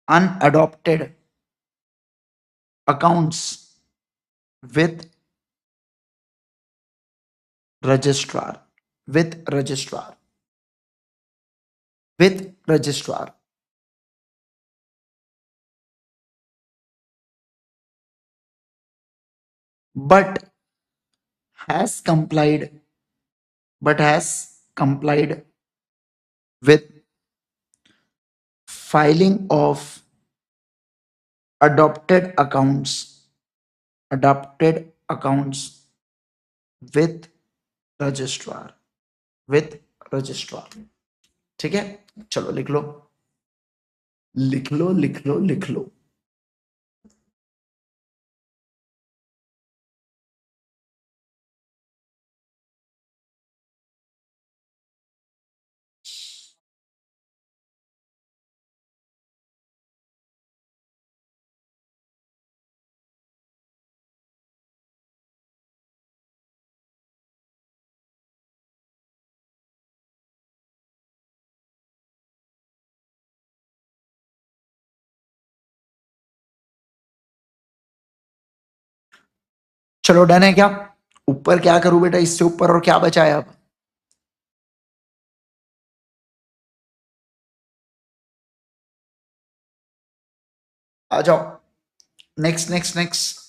unadopted accounts with registrar, with registrar, with registrar, but has complied, but has complied with filing of adopted accounts, adopted accounts with registrar, with registrar। ठीक है, चलो लिख लो, लिख लो, लिख लो, लिख लो। चलो done है क्या? ऊपर क्या करूं बेटा, इससे ऊपर और क्या बचा है अब? आ जाओ, नेक्स्ट नेक्स्ट नेक्स्ट।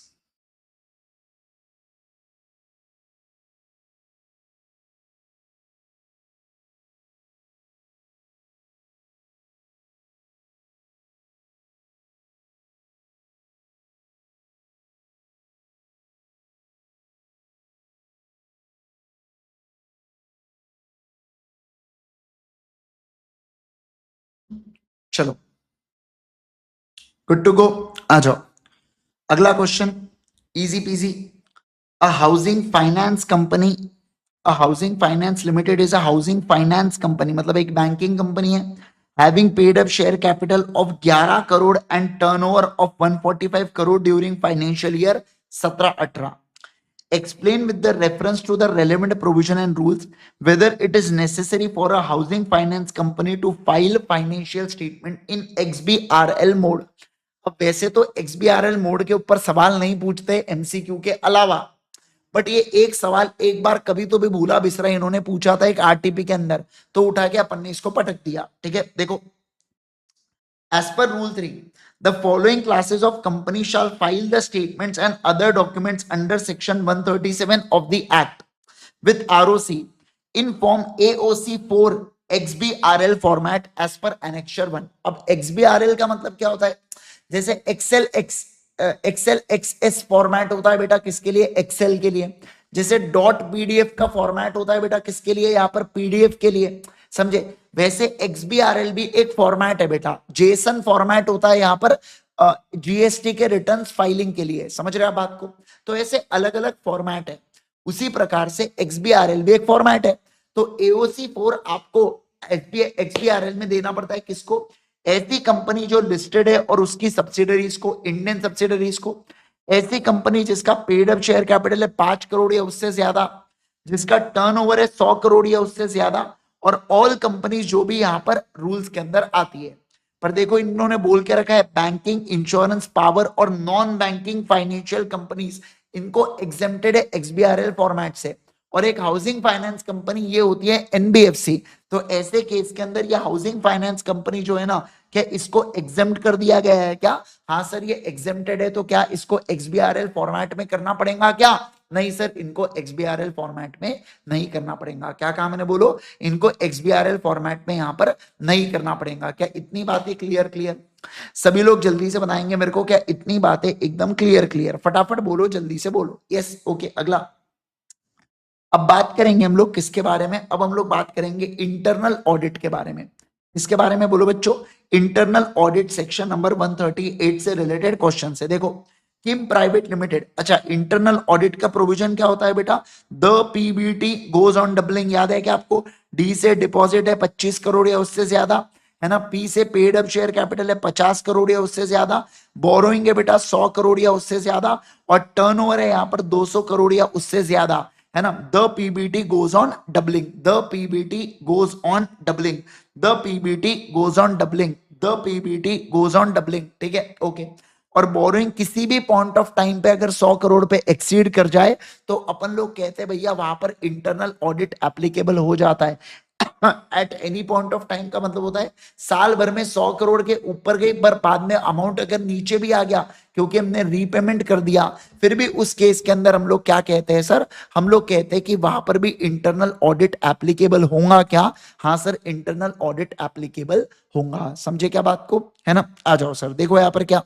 चलो गुड टू गो, आ जाओ। अगला question, easy PG. A housing finance company, a housing finance limited is a housing finance company, मतलब एक बैंकिंग कंपनी है, having paid up share capital of 11 crore and turnover of 145 crore during financial year 17-18। Explain with the reference to the relevant provision and rules whether it is necessary for a housing finance company to file financial statement in XBRL mode। अब वैसे तो XBRL mode के ऊपर सवाल नहीं पूछते MCQ के अलावा, बट ये एक सवाल एक बार कभी तो भी भूला बिसरा इन्होंने पूछा था एक आरटीपी के अंदर, तो उठा के अपन ने इसको पटक दिया। ठीक है, देखो, as per rule 3, the following classes of company shall file the statements and other documents under section 137 of the act with ROC in form AOC 4 XBRL format as per annexure 1। अब XBRL का मतलब क्या होता है? जैसे Excel XS format होता है बेटा किसके लिए? एक्सेल के लिए। जैसे डॉट पीडीएफ का फॉर्मेट होता है बेटा किसके लिए? यहाँ पर पीडीएफ के लिए, समझे? वैसे एक्सबीआरएल भी एक फॉर्मेट है बेटा, जेसन फॉर्मेट होता है यहाँ पर जीएसटी के रिटर्न्स फाइलिंग के लिए, समझ रहे हैं बात को? तो ऐसे अलग अलग फॉर्मेट है, उसी प्रकार से एक्सबीआरएल भी एक फॉर्मेट है। तो एओसी 4 आपको एक्सबीआरएल में देना पड़ता है किसको? ऐसी कंपनी जो लिस्टेड है और उसकी सब्सिडरीज को, इंडियन सब्सिडरीज को। ऐसी कंपनी जिसका पेड अप शेयर कैपिटल है 5 करोड़ या उससे ज्यादा, जिसका टर्नओवर है 100 करोड़ या उससे ज्यादा, और ऑल कंपनीज जो भी यहां पर रूल्स के अंदर आती है। पर देखो इन्होंने बोल के रखा है बैंकिंग, इंश्योरेंस, पावर और नॉन बैंकिंग फाइनेंशियल कंपनीज, इनको एग्जेम्प्टेड है एक्सबीआरएल फॉर्मेट से। और एक हाउसिंग फाइनेंस कंपनी ये होती है एनबीएफसी। तो ऐसे केस के अंदर ये हाउसिंग फाइनेंस कंपनी जो है ना, क्या इसको एग्जेम्प्ट कर दिया गया है क्या? हाँ सर ये एग्जेम्प्टेड है, तो क्या इसको एक्सबीआरएल फॉर्मेट में करना पड़ेगा क्या? नहीं सर, इनको एक्सबीआरएल फॉर्मेट में नहीं करना पड़ेगा। क्या कहा मैंने? बोलो, इनको एक्सबीआरएल फॉर्मेट में यहां पर नहीं करना पड़ेगा। क्या इतनी बातें क्लियर? क्लियर सभी लोग जल्दी से बताएंगे मेरे को, क्या इतनी बातें एकदम क्लियर? क्लियर फटाफट बोलो, जल्दी से बोलो। Yes, okay. अगला अब बात करेंगे हम लोग किसके बारे में? अब हम लोग बात करेंगे इंटरनल ऑडिट के बारे में। इसके बारे में बोलो बच्चों, इंटरनल ऑडिट सेक्शन नंबर 138 से रिलेटेड क्वेश्चन है। देखो, किम प्राइवेट लिमिटेड, अच्छा इंटरनल ऑडिट का प्रोविजन क्या होता है बेटा? The PBT goes on doubling, याद है क्या आपको? डी से डिपॉजिट है 25 करोड़ या उससे ज्यादा, है ना? पी से पेड अप शेयर कैपिटल है 50 करोड़ या उससे ज्यादा, बोरोइंग है बेटा 100 करोड़ या उससे ज्यादा, और टर्नओवर है यहाँ पर 200 करोड़ या उससे ज्यादा, है ना? The PBT goes on doubling, the PBT goes on doubling, the PBT goes on doubling, the PBT goes on doubling. ठीक है, ओके। और बोरोइंग किसी भी पॉइंट ऑफ टाइम पे अगर 100 करोड़ पे एक्सीड कर जाए तो अपन लोग कहते हैं भैया वहां पर इंटरनल ऑडिट एप्लीकेबल हो जाता है। At any point of time का मतलब होता है साल भर में 100 करोड़ के ऊपर गई, पर बाद में अमाउंट अगर नीचे भी आ गया क्योंकि हमने रीपेमेंट कर दिया, फिर भी उस केस के अंदर हम लोग क्या कहते हैं सर, हम लोग कहते हैं कि वहां पर भी इंटरनल ऑडिट एप्लीकेबल होगा क्या? हाँ सर, इंटरनल ऑडिट एप्लीकेबल होगा। समझे क्या बात को, है ना? आ जाओ सर, देखो यहाँ पर क्या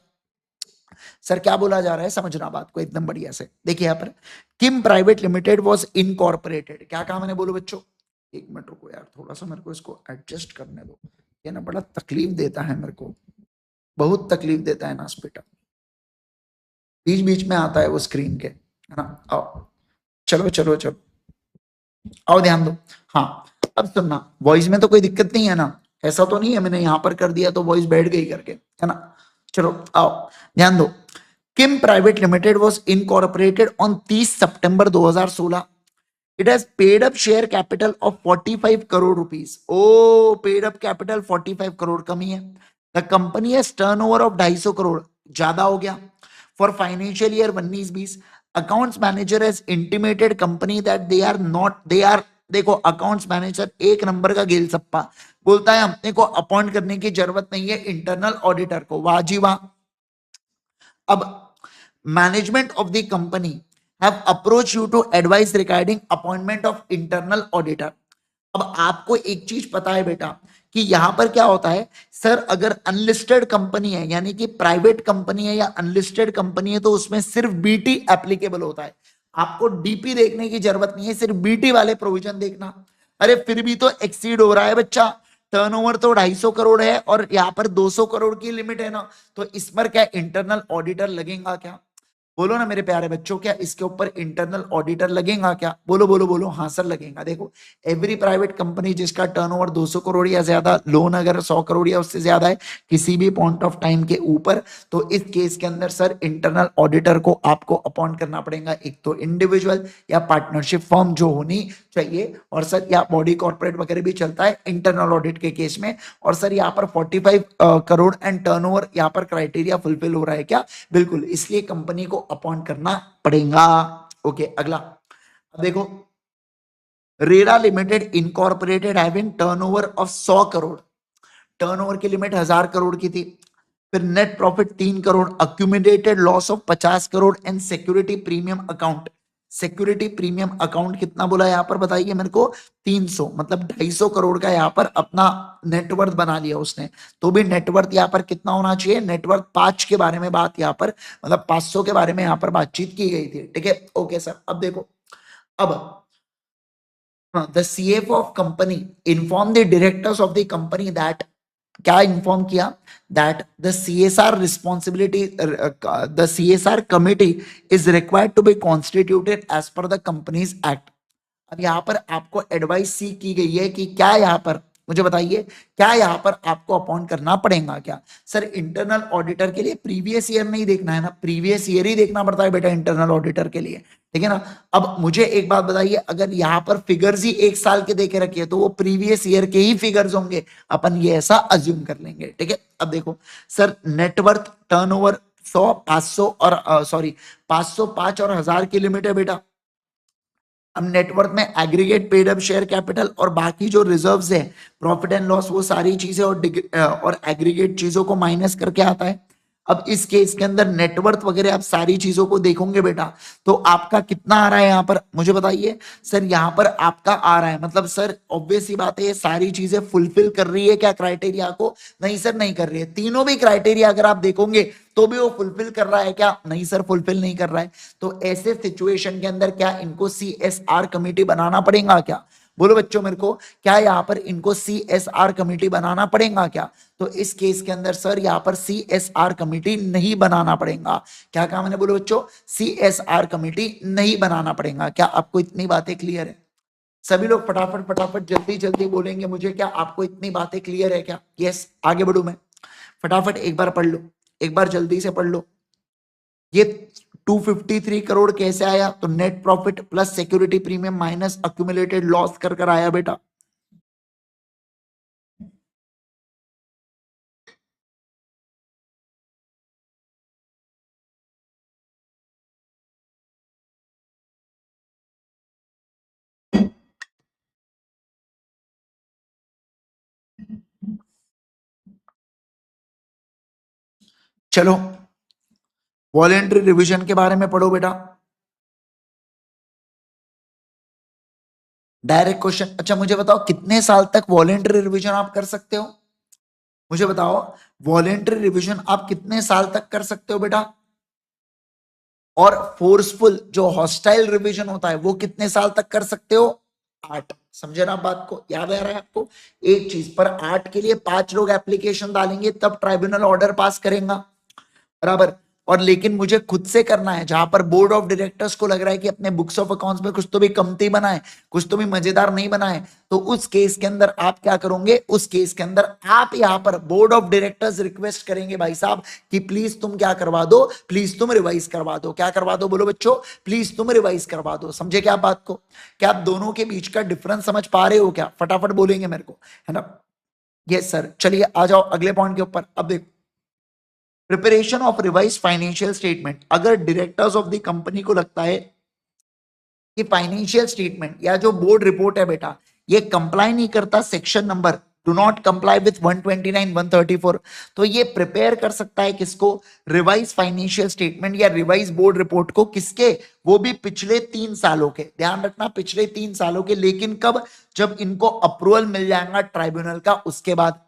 सर क्या बोला जा रहा है, समझना बात को एकदम बढ़िया से। देखिए यहाँ पर किम प्राइवेट लिमिटेड वाज इनकॉर्पोरेटेड, क्या कहा मैंने, बोलो बच्चों। एक मिनट रुको यार, थोड़ा सा मेरे को इसको एडजस्ट करने दो, ये ना बड़ा तकलीफ देता है मेरे को, बहुत तकलीफ देता है ना बेटा, बीच बीच में आता है वो स्क्रीन के, है ना। आओ, चलो चलो चलो, आओ ध्यान दो। हाँ, अब सुनना, वॉइस में तो कोई दिक्कत नहीं है ना, ऐसा तो नहीं है मैंने यहां पर कर दिया तो वॉइस बैठ गई करके, है ना। चलो आओ ध्यान दो। Kim private limited was incorporated on 30 September 2016। It has paid up share capital of 45 crore rupees. Oh, paid up capital 45 crore, कमी है। The company has turnover of 250 crore, ज्यादा हो गया। For financial year 19-20, accounts manager has intimated company that they are not, they are, देखो accounts manager एक नंबर का गेल सप्पा बोलता है, अपने को अपॉइंट करने की जरूरत नहीं है इंटरनल ऑडिटर को, वाह जी वाह। अब management of the company have approach you to advise regarding appointment of internal auditor. अब आपको एक चीज पता है बेटा कि यहां पर क्या होता है सर, अगर अनलिस्टेड कंपनी है यानी कि प्राइवेट कंपनी है या अनलिस्टेड कंपनी है तो उसमें सिर्फ बीटी एप्लीकेबल होता है। आपको डीपी देखने की जरूरत नहीं है, सिर्फ बीटी वाले प्रोविजन देखना। अरे फिर भी तो एक्सीड हो रहा है बच्चा, टर्नओवर तो 250 करोड़ है और यहाँ पर 200 करोड़ की लिमिट है ना, तो इस पर क्या इंटरनल ऑडिटर लगेगा क्या? बोलो ना मेरे प्यारे बच्चों, क्या इसके ऊपर इंटरनल ऑडिटर लगेगा क्या? बोलो बोलो बोलो, हाँ सर लगेगा। देखो, एवरी प्राइवेट कंपनी जिसका टर्नओवर 200 करोड़ या ज्यादा, लोन अगर 100 करोड़ या उससे ज्यादा है किसी भी पॉइंट ऑफ टाइम के ऊपर, तो इस केस के अंदर सर इंटरनल ऑडिटर को आपको अपॉइंट करना पड़ेगा। एक तो इंडिविजुअल या पार्टनरशिप फर्म जो होनी चाहिए, और सर या बॉडी कॉर्पोरेट वगैरह भी चलता है इंटरनल ऑडिट के केस में। और सर यहाँ पर 45 करोड़ एंड टर्नओवर यहाँ पर क्राइटेरिया फुलफिल हो रहा है क्या? बिल्कुल, इसलिए कंपनी को अपॉइंट करना पड़ेगा। ओके, अगला। अब देखो, RERA limited incorporated having turnover of 100 crore, turnover की लिमिट 1000 करोड़ की थी। फिर net profit 3 crore, accumulated loss of 50 crore and security premium account, security premium account कितना बोला यहाँ पर बताइए मेरे को? 300, मतलब 250 करोड़ का यहाँ पर अपना नेटवर्थ बना लिया उसने। तो भी नेटवर्थ यहाँ पर कितना होना चाहिए? नेटवर्थ 5 के बारे में बात यहाँ पर, मतलब 500 के बारे में यहाँ पर बातचीत की गई थी। ठीक है, ओके सर। अब देखो, अब the CFO of company inform the directors of the company that, क्या इन्फॉर्म किया? That the CSR responsibility, the CSR committee is required to be constituted as per the companies act. अब यहाँ पर आपको advice सी की गई है कि क्या यहाँ पर, मुझे बताइए, क्या यहाँ पर आपको अपॉइंट करना पड़ेगा क्या? सर इंटरनल ऑडिटर के लिए प्रीवियस ईयर नहीं देखना है ना, प्रीवियस ईयर ही देखना पड़ता है बेटा इंटरनल ऑडिटर के लिए, ठीक है ना। अब मुझे एक बात बताइए, अगर यहाँ पर फिगर्स ही एक साल के देके रखिए तो वो प्रीवियस ईयर के ही फिगर्स होंगे, अपन ये ऐसा अज्यूम कर लेंगे। ठीक है, अब देखो सर, नेटवर्थ, टर्नओवर 100, 500 और सॉरी 505 और 1000 की लिमिट है बेटा। अब नेटवर्थ में aggregate paid up share capital और बाकी जो रिजर्व्स है, प्रॉफिट एंड लॉस, वो सारी चीजें और एग्रीगेट चीजों को माइनस करके आता है। अब इस केस के अंदर नेटवर्थ वगैरह आप सारी चीजों को देखोगे बेटा, तो आपका कितना आ रहा है यहाँ पर, मुझे बताइए। सर यहाँ पर आपका आ रहा है, मतलब सर ऑब्वियस सी बात है ये सारी चीजें फुलफिल कर रही है क्या क्राइटेरिया को? नहीं सर, नहीं कर रही है। तीनों भी क्राइटेरिया अगर आप देखोगे तो भी वो फुलफिल कर रहा है क्या? नहीं सर, फुलफिल नहीं कर रहा है। तो ऐसे सिचुएशन के अंदर क्या इनको सीएसआर कमेटी बनाना पड़ेगा क्या? बोलो बच्चों मेरे को, क्या यहाँ पर इनको सीएसआर कमेटी बनाना पड़ेगा क्या? तो इस केस के अंदर सर यहाँ पर सीएसआर कमेटी नहीं बनाना पड़ेगा। क्या कहा मैंने? बोलो बच्चों, सीएसआर कमेटी नहीं बनाना पड़ेगा। क्या आपको इतनी बातें क्लियर है? सभी लोग फटाफट फटाफट जल्दी जल्दी बोलेंगे मुझे, क्या आपको इतनी बातें क्लियर है क्या? यस, आगे बढ़ू मैं, फटाफट एक बार पढ़ लो, एक बार जल्दी से पढ़ लो। ये 253 करोड़ कैसे आया? तो net profit plus security premium minus accumulated loss कर कर आया बेटा। चलो वॉलेंट्री रिवीजन के बारे में पढ़ो बेटा। Direct question. अच्छा मुझे बताओ कितने साल तक वॉलेंट्री रिवीजन आप कर सकते हो? मुझे बताओ वॉलेंट्री रिवीजन आप कितने साल तक कर सकते हो बेटा? और फोर्सफुल जो हॉस्टाइल रिवीजन होता है वो कितने साल तक कर सकते हो? 8। समझे ना बात को? याद आ रहा है आपको? एक चीज पर 8 के लिए 5 लोग एप्लीकेशन डालेंगे तब ट्राइब्यूनल ऑर्डर पास करेगा, बराबर। और लेकिन मुझे खुद से करना है, जहां पर बोर्ड ऑफ डायरेक्टर्स को लग रहा है कि अपने बुक्स ऑफ अकाउंट्स में कुछ तो भी कमती बनाए, कुछ तो भी मजेदार नहीं बनाए, तो उस केस के अंदर आप क्या करोगे? उस केस के अंदर आप यहां पर बोर्ड ऑफ डायरेक्टर्स रिक्वेस्ट करेंगे भाई साहब कि प्लीज तुम क्या करवा दो, प्लीज तुम रिवाइज करवा दो। क्या करवा दो बोलो बच्चों? प्लीज तुम रिवाइज करवा दो। समझे क्या बात को? क्या आप दोनों के बीच का डिफरेंस समझ पा रहे हो? क्या फटाफट बोलेंगे मेरे को, है ना? Yes sir. चलिए आ जाओ अगले पॉइंट के ऊपर। अब देखो preparation of revise financial statement. अगर डायरेक्टर्स ऑफ द कंपनी को लगता है कि फाइनेंशियल स्टेटमेंट या जो बोर्ड रिपोर्ट है बेटा ये कंप्लाई नहीं करता section number do not comply with 129 134, तो ये प्रिपेयर कर सकता है किसको? रिवाइज फाइनेंशियल स्टेटमेंट या रिवाइज बोर्ड रिपोर्ट को। किसके? वो भी पिछले 3 सालों के। ध्यान रखना पिछले 3 सालों के। लेकिन कब? जब इनको अप्रूवल मिल जाएगा ट्राइब्यूनल का, उसके बाद।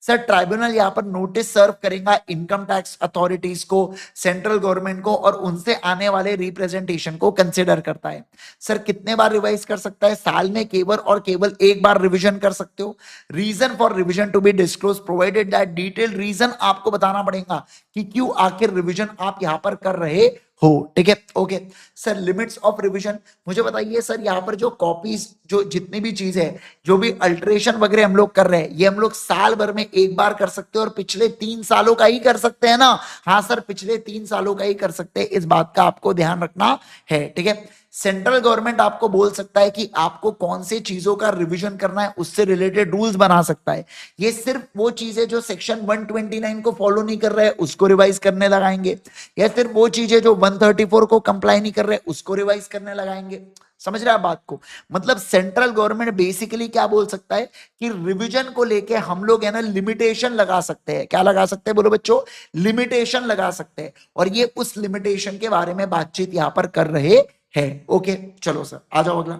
सर ट्राइब्यूनल यहां पर नोटिस सर्व करेगा इनकम टैक्स अथॉरिटीज को, सेंट्रल गवर्नमेंट को, और उनसे आने वाले रिप्रेजेंटेशन को कंसिडर करता है। सर कितने बार रिवाइज कर सकता है? साल में केवल और केवल एक बार रिवीजन कर सकते हो। Reason for revision to be disclose provided that detail reason आपको बताना पड़ेगा कि क्यों आखिर रिवीजन आप यहां पर कर रहे हो। ठीक है, okay. Sir limits of revision मुझे बताइए। सर यहाँ पर जो कॉपीज, जो जितनी भी चीज है, जो भी अल्टरेशन वगैरह हम लोग कर रहे हैं, ये हम लोग साल भर में एक बार कर सकते हैं और पिछले 3 सालों का ही कर सकते हैं ना? हाँ सर पिछले 3 सालों का ही कर सकते हैं, इस बात का आपको ध्यान रखना है। ठीक है। सेंट्रल गवर्नमेंट आपको बोल सकता है कि आपको कौन सी चीजों का रिवीजन करना है, उससे रिलेटेड रूल्स बना सकता है। ये सिर्फ वो चीजें जो सेक्शन 129 को फॉलो नहीं कर रहे हैं उसको रिवाइज करने लगाएंगे, या सिर्फ वो चीजें जो 134 को कंप्लाई नहीं कर रहे उसको रिवाइज करने लगाएंगे। समझ रहे हैं बात को? मतलब सेंट्रल गवर्नमेंट बेसिकली क्या बोल सकता है कि रिवीजन को लेके हम लोग है ना लिमिटेशन लगा सकते हैं। क्या लगा सकते हैं बोलो बच्चों? लिमिटेशन लगा सकते हैं। और ये उस लिमिटेशन के बारे में बातचीत यहां पर कर रहे हैं। ओके चलो सर आ जाओ अगला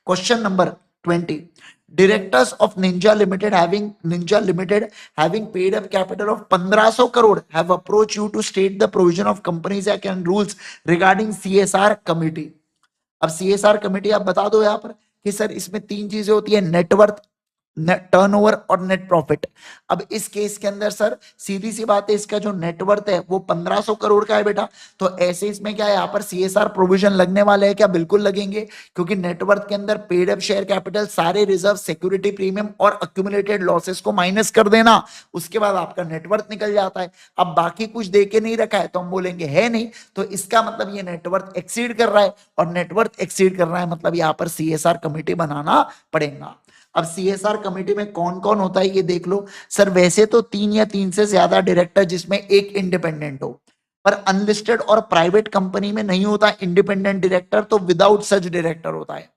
question number 20। Directors of Ninja Limited having paid up capital of 1500 crore have approached you to state the provision of Companies Act and rules regarding CSR committee। अब CSR कमेटी आप बता दो यहाँ पर कि सर इसमें 3 चीजें होती है, नेटवर्थ, टर्नओवर और नेट प्रॉफिट। अब इस केस के अंदर सर सीधी सी बात है, इसका जो नेटवर्थ है वो 1500 करोड़ का है बेटा। तो ऐसे इसमें क्या है, यहाँ पर सीएसआर प्रोविजन लगने वाले हैं क्या? बिल्कुल लगेंगे, क्योंकि नेटवर्थ के अंदर पेड अप शेयर कैपिटल, सारे रिजर्व, सिक्योरिटी प्रीमियम और अक्यूमुलेटेड लॉसेस को माइनस कर देना, उसके बाद आपका नेटवर्थ निकल जाता है। अब बाकी कुछ दे के नहीं रखा है तो हम बोलेंगे है नहीं, तो इसका मतलब ये नेटवर्थ एक्सीड कर रहा है, और नेटवर्थ एक्सीड कर रहा है मतलब यहाँ पर सीएसआर कमेटी बनाना पड़ेगा। अब सीएसआर कमेटी में कौन कौन होता है ये देख लो। सर वैसे तो 3 या 3 से ज्यादा डायरेक्टर जिसमें एक इंडिपेंडेंट हो, पर अनलिस्टेड और प्राइवेट कंपनी में नहीं होता इंडिपेंडेंट डायरेक्टर, तो विदाउट सच डायरेक्टर होता है।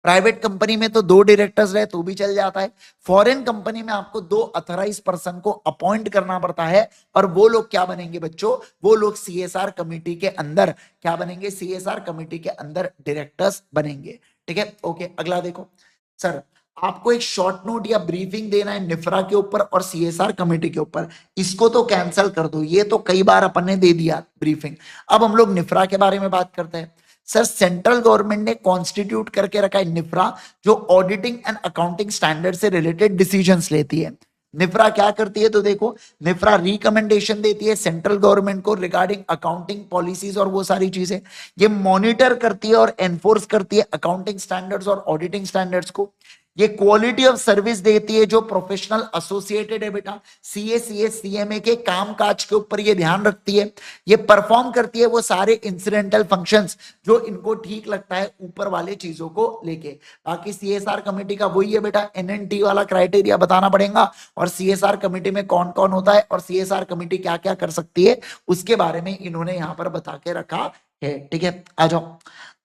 प्राइवेट कंपनी में तो 2 डायरेक्टर्स रहे तो भी चल जाता है। फॉरेन कंपनी में आपको 2 अथोराइज पर्सन को अपॉइंट करना पड़ता है, और वो लोग क्या बनेंगे बच्चों? वो लोग सीएसआर कमेटी के अंदर क्या बनेंगे? सीएसआर कमेटी के अंदर डायरेक्टर्स बनेंगे। ठीक है, ओके। अगला देखो सर, आपको एक शॉर्ट नोट या ब्रीफिंग देना है निफ्रा के ऊपर और सीएसआर कमेटी के ऊपर। इसको तो कैंसिल कर दो, ये तो कई बार अपन ने दे दिया ब्रीफिंग। अब हम लोग निफ्रा के बारे में बात करते हैं। सर सेंट्रल गवर्नमेंट ने कॉन्स्टिट्यूट करके रखा है निफ्रा, जो ऑडिटिंग एंड अकाउंटिंग स्टैंडर्ड से रिलेटेड डिसीजंस लेती है। निफ्रा क्या करती है तो देखो, निफ्रा रिकमेंडेशन देती है सेंट्रल गवर्नमेंट को रिगार्डिंग अकाउंटिंग पॉलिसीज और वो सारी चीजें। ये मॉनिटर करती है और एनफोर्स करती है अकाउंटिंग स्टैंडर्ड्स और ऑडिटिंग स्टैंडर्ड्स को। ये क्वालिटी ऑफ सर्विस देती है जो प्रोफेशनल एसोसिएटेड है बेटा सीए, सीएस, सीएमए के काम काज के ऊपर ये ध्यान रखती है। ये परफॉर्म करती है वो सारे इंसिडेंटल फंक्शंस जो इनको ठीक लगता है ऊपर वाले चीजों को लेके। बाकी सीएसआर कमेटी का वही है बेटा, एनएनटी वाला क्राइटेरिया बताना पड़ेगा, और सीएसआर कमेटी में कौन कौन होता है और सीएसआर कमेटी क्या क्या कर सकती है उसके बारे में इन्होंने यहां पर बता के रखा है। ठीक है, आ जाओ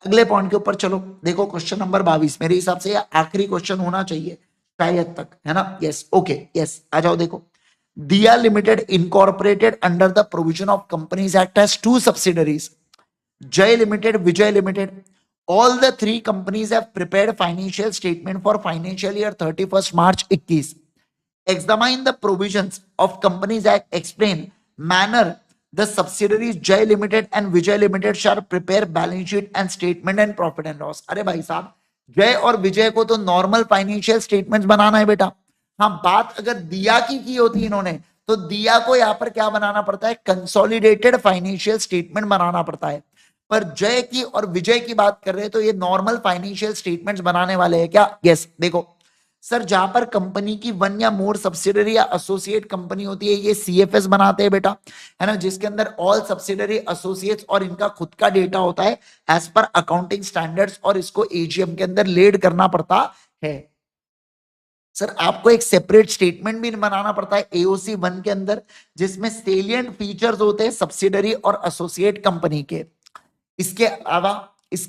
अगले पॉइंट के ऊपर। चलो देखो क्वेश्चन नंबर 22, मेरे हिसाब से आखिरी क्वेश्चन होना चाहिए शायद तक, है ना? यस, ओके, यस, आ जाओ देखो Dia Limited incorporated under the provision of Companies Act has two subsidiaries, Jai Limited, Vijay Limited. All the three companies have prepared financial statement for financial year 31st March 21. Examine the provisions of Companies Act, explain manner the subsidiaries Jai Limited and Vijay Limited shall prepare balance sheet and statement and profit and loss. अरे भाई साहब, जय और विजय को तो normal financial statements बनाना है बेटा. हाँ, बात अगर दिया की होती इन्होंने, तो दिया को यहां पर क्या बनाना पड़ता है, कंसोलिडेटेड फाइनेंशियल स्टेटमेंट बनाना पड़ता है. पर जय की और विजय की बात कर रहे हैं तो ये नॉर्मल फाइनेंशियल स्टेटमेंट्स बनाने वाले हैं क्या? यस. देखो सर, जहां पर कंपनी की वन या मोर सब्सिडरी या एसोसिएट कंपनी होती है, ये सीएफएस बनाते हैं बेटा, है ना, जिसके अंदर ऑल सब्सिडरी एसोसिएट्स और इनका खुद का डेटा होता है एज पर अकाउंटिंग स्टैंडर्ड्स, और इसको एजीएम के अंदर लेड करना पड़ता है. सर, आपको एक सेपरेट स्टेटमेंट भी बनाना पड़ता है एओसी 1 के अंदर, जिसमें सेलिएंट फीचर्स होते हैं सब्सिडरी और एसोसिएट कंपनी के. इसके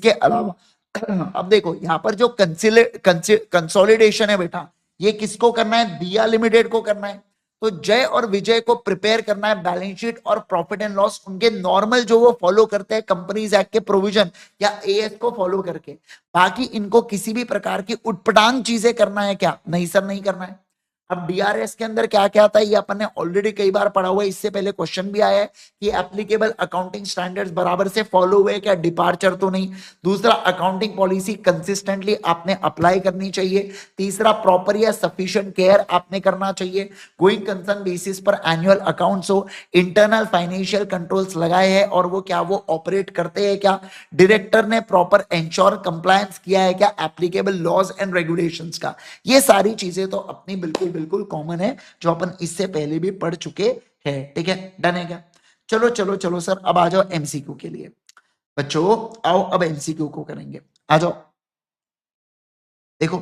अलावा अब देखो यहां पर जो कंसोलिडेशन है बेटा, ये किसको करना है? दिया लिमिटेड को करना है. तो जय और विजय को प्रिपेयर करना है बैलेंस शीट और प्रॉफिट एंड लॉस, उनके नॉर्मल जो वो फॉलो करते हैं कंपनीज एक्ट के प्रोविजन या एएस को फॉलो करके. बाकी इनको किसी भी प्रकार की उटपटांग चीजें करना है क्या? नहीं सर, नहीं करना है. अब डीआरएस के अंदर क्या क्या आता है, ये अपन ने ऑलरेडी कई बार पढ़ा हुआ है. इससे पहले क्वेश्चन भी आया है कि एप्लीकेबल अकाउंटिंग स्टैंडर्ड्स बराबर से फॉलो हुए क्या, डिपार्चर तो नहीं. दूसरा, अकाउंटिंग पॉलिसी कंसिस्टेंटली आपने अप्लाई करनी चाहिए. तीसरा, प्रॉपर या सफिशिएंट केयर आपने करना चाहिए. गोइंग कंसर्न बेसिस पर एनुअल अकाउंट्स हो, इंटरनल फाइनेंशियल कंट्रोल्स लगाए हैं और वो क्या वो ऑपरेट करते हैं क्या, डायरेक्टर ने प्रॉपर एंश्योर कंप्लायंस किया है क्या एप्लीकेबल लॉज एंड रेगुलेशंस का. ये सारी चीजें तो अपनी बिल्कुल बिल्कुल कॉमन है, जो अपन इससे पहले भी पढ़ चुके हैं. ठीक है, डन है क्या? चलो चलो चलो सर, अब आ जाओ एमसीक्यू के लिए. बच्चों आओ, अब एमसीक्यू को करेंगे. आ जाओ. देखो,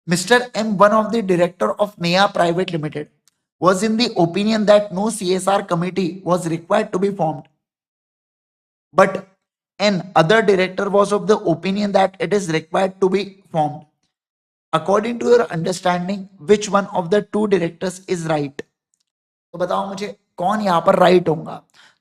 Mr. M, one of the director of NEA Private Limited, was in the opinion that no CSR committee was required to be formed. But an other director was of the opinion that it is required to be formed. According to your understanding, which one of the two directors is right? तो बताओ मुझे कौन यहाँ पर right होगा.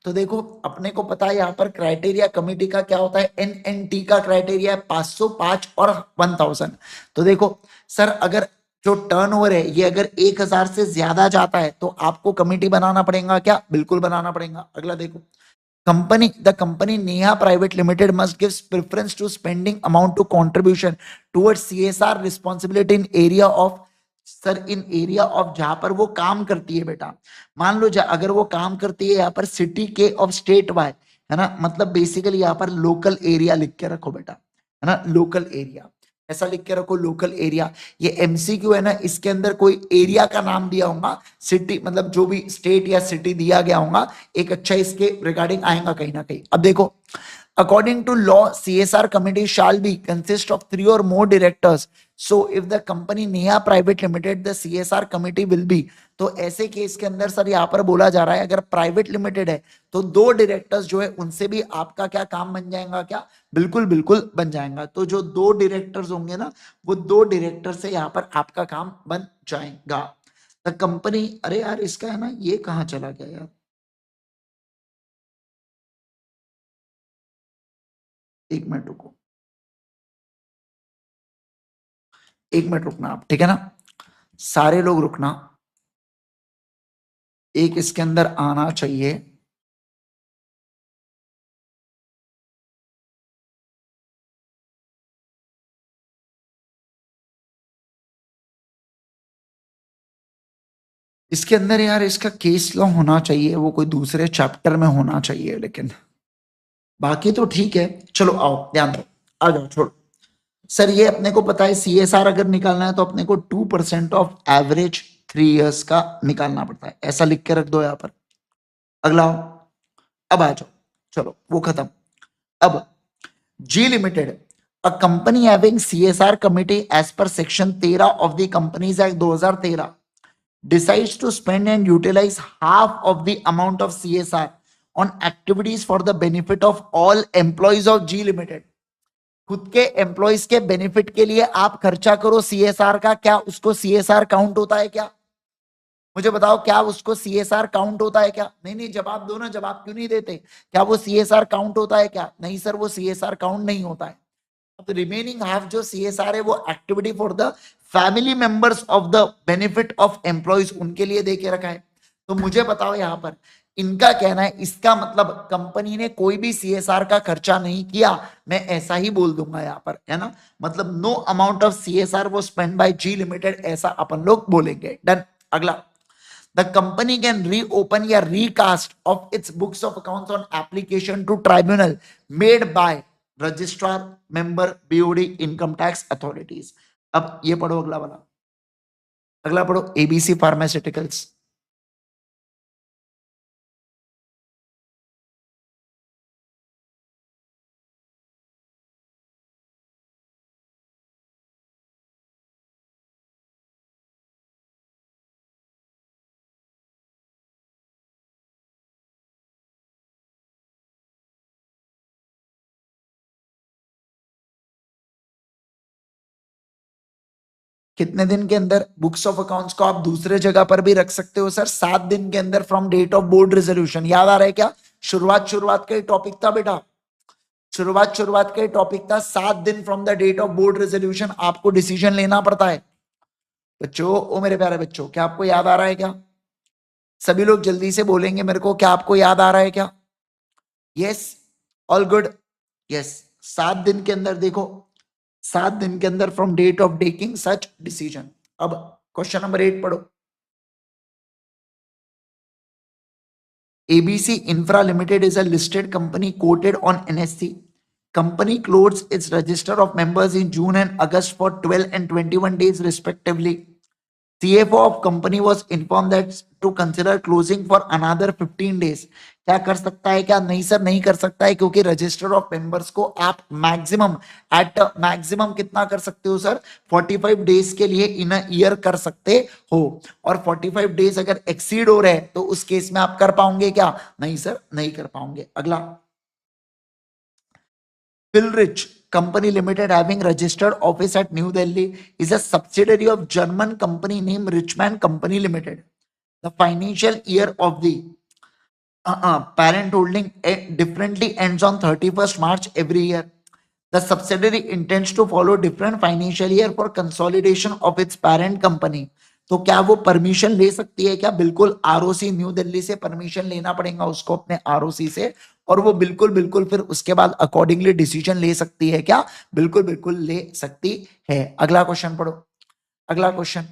तो देखो, अपने को पता है यहाँ पर क्राइटेरिया कमिटी का क्या होता है, एनएनटी का क्राइटेरिया है 500, 5 और 1000. तो देखो सर, अगर जो टर्नओवर है ये अगर 1000 से ज्यादा जाता है तो आपको कमिटी बनाना पड़ेगा क्या? बिल्कुल बनाना पड़ेगा. अगला देखो, the company Neha Private Limited must give preference to spending amount to contribution towards CSR responsibility in area of, sir in area of जहां पर वो काम करती है बेटा. मान लो अगर वो काम करती है यहाँ पर सिटी के ऑफ स्टेट वाई, है ना, मतलब बेसिकली यहाँ पर लोकल एरिया लिख के रखो बेटा, है ना, लोकल एरिया ऐसा लिख के रखो, लोकल एरिया. ये एमसीक्यू है ना, इसके अंदर कोई एरिया का नाम दिया होगा, सिटी मतलब जो भी स्टेट या सिटी दिया गया होगा, एक अच्छा इसके रिगार्डिंग आएगा कहीं ना कहीं. अब देखो, according to law, CSR committee shall be consist of 3 or more directors. So if the company Neha Private Limited, the CSR committee will be, तो ऐसे केस के अंदर सर यहाँ पर बोला जा रहा है अगर प्राइवेट लिमिटेड है तो 2 डायरेक्टर्स जो है उनसे भी आपका क्या काम बन जाएगा क्या? बिल्कुल बिल्कुल बन जाएगा. तो जो 2 डायरेक्टर्स होंगे ना, वो 2 डायरेक्टर से यहाँ पर आपका काम बन जाएगा. द कंपनी, अरे यार इसका है ना, ये कहाँ चला गया यार, एक मिनट रुको, एक मिनट रुकना आप, ठीक है ना, सारे लोग रुकना. एक इसके अंदर आना चाहिए. इसके अंदर यार इसका केस लॉ होना चाहिए, वो कोई दूसरे चैप्टर में होना चाहिए, लेकिन बाकी तो ठीक है. चलो आओ, ध्यान दो, आ जाओ, छोड़ो. सर ये अपने को पता है सीएसआर अगर निकालना है तो अपने को 2% ऑफ एवरेज 3 इयर्स का निकालना पड़ता है, ऐसा लिख के रख दो यहाँ पर. अगला आओ, अब आ जाओ, चलो वो खत्म. अब G limited, a company having CSR committee as per section 13 of the companies act 2013 decides to spend and utilize half of the amount of CSR on activities for the benefit of all employees of G Limited. खुद के employees के benefit के लिए आप खर्चा करो CSR का, क्या उसको सीएसआर काउंट होता है क्या? मुझे बताओ क्या उसको सीएसआर काउंट होता है क्या? नहीं नहीं, जवाब दो ना, जवाब क्यों नहीं देते? क्या वो सीएसआर काउंट होता है क्या? नहीं सर, वो सीएसआर काउंट नहीं होता है। अब रिमेनिंग हाफ जो सीएसआर है वो activity for the family members of the benefit of employees, उनके लिए दे के रखा है। तो मुझे बताओ यहाँ पर इनका कहना है, इसका मतलब कंपनी ने कोई भी सीएसआर का खर्चा नहीं किया, मैं ऐसा ही बोल दूंगा यहाँ पर, है ना? मतलब नो अमाउंट ऑफ सीएसआर वो स्पेंड बाय जी लिमिटेड, ऐसा अपन लोग बोलेंगे। डन। अगला, the company can reopen या recast of its books of accounts on application to tribunal made by registrar member BOD income tax authorities। अब ये पढ़ो अगला वाला, अगला पढ़ो एबीसी फार्मास्यूटिकल्स। कितने दिन के अंदर बुक्स ऑफ अकाउंट्स को आप दूसरे जगह पर भी रख सकते हो सर? 7 दिन के अंदर from date of board resolution. याद आ रहा है क्या? शुरुआत का ही टॉपिक था बेटा, शुरुआत का ही टॉपिक था। 7 दिन from the date of board resolution आपको डिसीजन लेना पड़ता है। बच्चों, ओ मेरे प्यारे बच्चों, क्या आपको याद आ रहा है क्या? सभी लोग जल्दी से बोलेंगे मेरे को, क्या आपको याद आ रहा है क्या? Yes, all good. यस, 7 दिन के अंदर देखो, 7 दिन के अंदर from date of taking such decision. अब क्वेश्चन नंबर 8 पढ़ो। ABC Infra Limited is a listed company quoted on NSE. Company closed its register of members in June and August for 12 and 21 days respectively. CFO of company was informed that to consider closing for another 15 days। क्या कर सकता है क्या? नहीं sir, नहीं कर सकता है, क्योंकि रजिस्टर ऑफ मेंबर्स को आप मैक्सिमम एट मैक्सिमम कितना कर सकते हो सर? 45 डेज के लिए इन अ ईयर कर सकते हो। और 45 डेज अगर एक्सीड हो रहे हैं तो उस केस में आप कर पाओगे क्या? नहीं सर, नहीं कर पाओगे। अगला, Philrich Company Limited, having registered office at New Delhi, is a subsidiary of German company named Richman Company Limited. The financial year of the parent holding differently ends on 31st March every year. The subsidiary intends to follow different financial year for consolidation of its parent company। तो क्या वो permission ले सकती है क्या? बिल्कुल, ROC new Delhi से permission लेना पड़ेगा उसको अपने आरओसी से, और वो बिल्कुल बिल्कुल फिर उसके बाद अकॉर्डिंगली डिसीजन ले सकती है क्या? बिल्कुल बिल्कुल ले सकती है। अगला क्वेश्चन पढ़ो, अगला क्वेश्चन।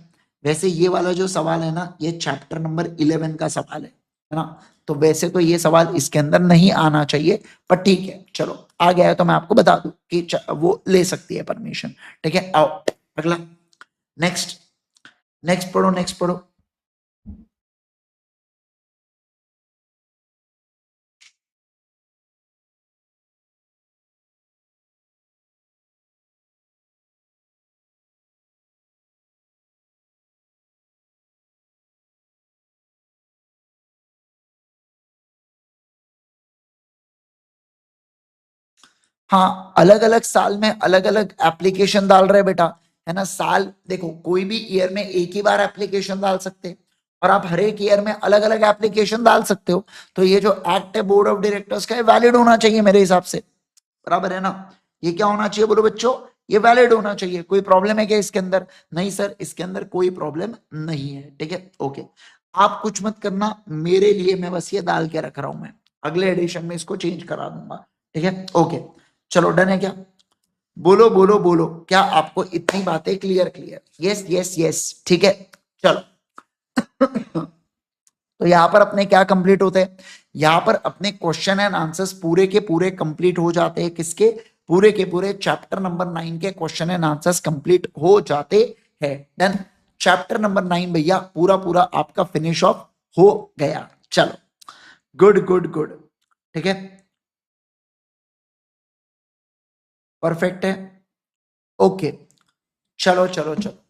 वैसे ये वाला जो सवाल है ना, ये चैप्टर नंबर 11 का सवाल है ना? तो वैसे तो ये सवाल इसके अंदर नहीं आना चाहिए, पर ठीक है, चलो आ गया है तो मैं आपको बता दूं कि वो ले सकती है परमिशन। ठीक है, आओ अगला, नेक्स्ट, नेक्स्ट पढ़ो, नेक्स्ट पढ़ो। हाँ, अलग अलग साल में अलग अलग एप्लीकेशन डाल रहे बेटा, है ना? साल देखो, कोई भी ईयर में एक ही बार एप्लीकेशन डाल सकते हैं, और आप हर एक ईयर में अलग अलग एप्लीकेशन डाल सकते हो। तो ये जो एक्ट है बोर्ड ऑफ डायरेक्टर्स का, वैलिड होना चाहिए मेरे हिसाब से, बराबर है ना? ये क्या होना चाहिए बोलो बच्चों? ये वैलिड होना चाहिए। कोई प्रॉब्लम है क्या इसके अंदर? नहीं सर, इसके अंदर कोई प्रॉब्लम नहीं है। ठीक है, ओके, आप कुछ मत करना मेरे लिए, मैं बस ये डाल के रख रहा हूं, मैं अगले एडिशन में इसको चेंज करा दूंगा। ठीक है, ओके, चलो डन है क्या? बोलो बोलो बोलो, क्या आपको इतनी बातें clear? Clear, yes yes yes, ठीक है, चलो। तो यहां पर अपने क्या कंप्लीट होते हैं? यहां पर अपने क्वेश्चन एंड आंसर्स पूरे के पूरे कंप्लीट हो जाते हैं। किसके? पूरे के पूरे चैप्टर नंबर 9 के क्वेश्चन एंड आंसर्स कंप्लीट हो जाते हैं। डन, चैप्टर नंबर 9 भैया पूरा पूरा आपका फिनिश ऑफ हो गया। चलो, गुड गुड गुड, ठीक है, परफेक्ट है, ओके, चलो चलो चलो।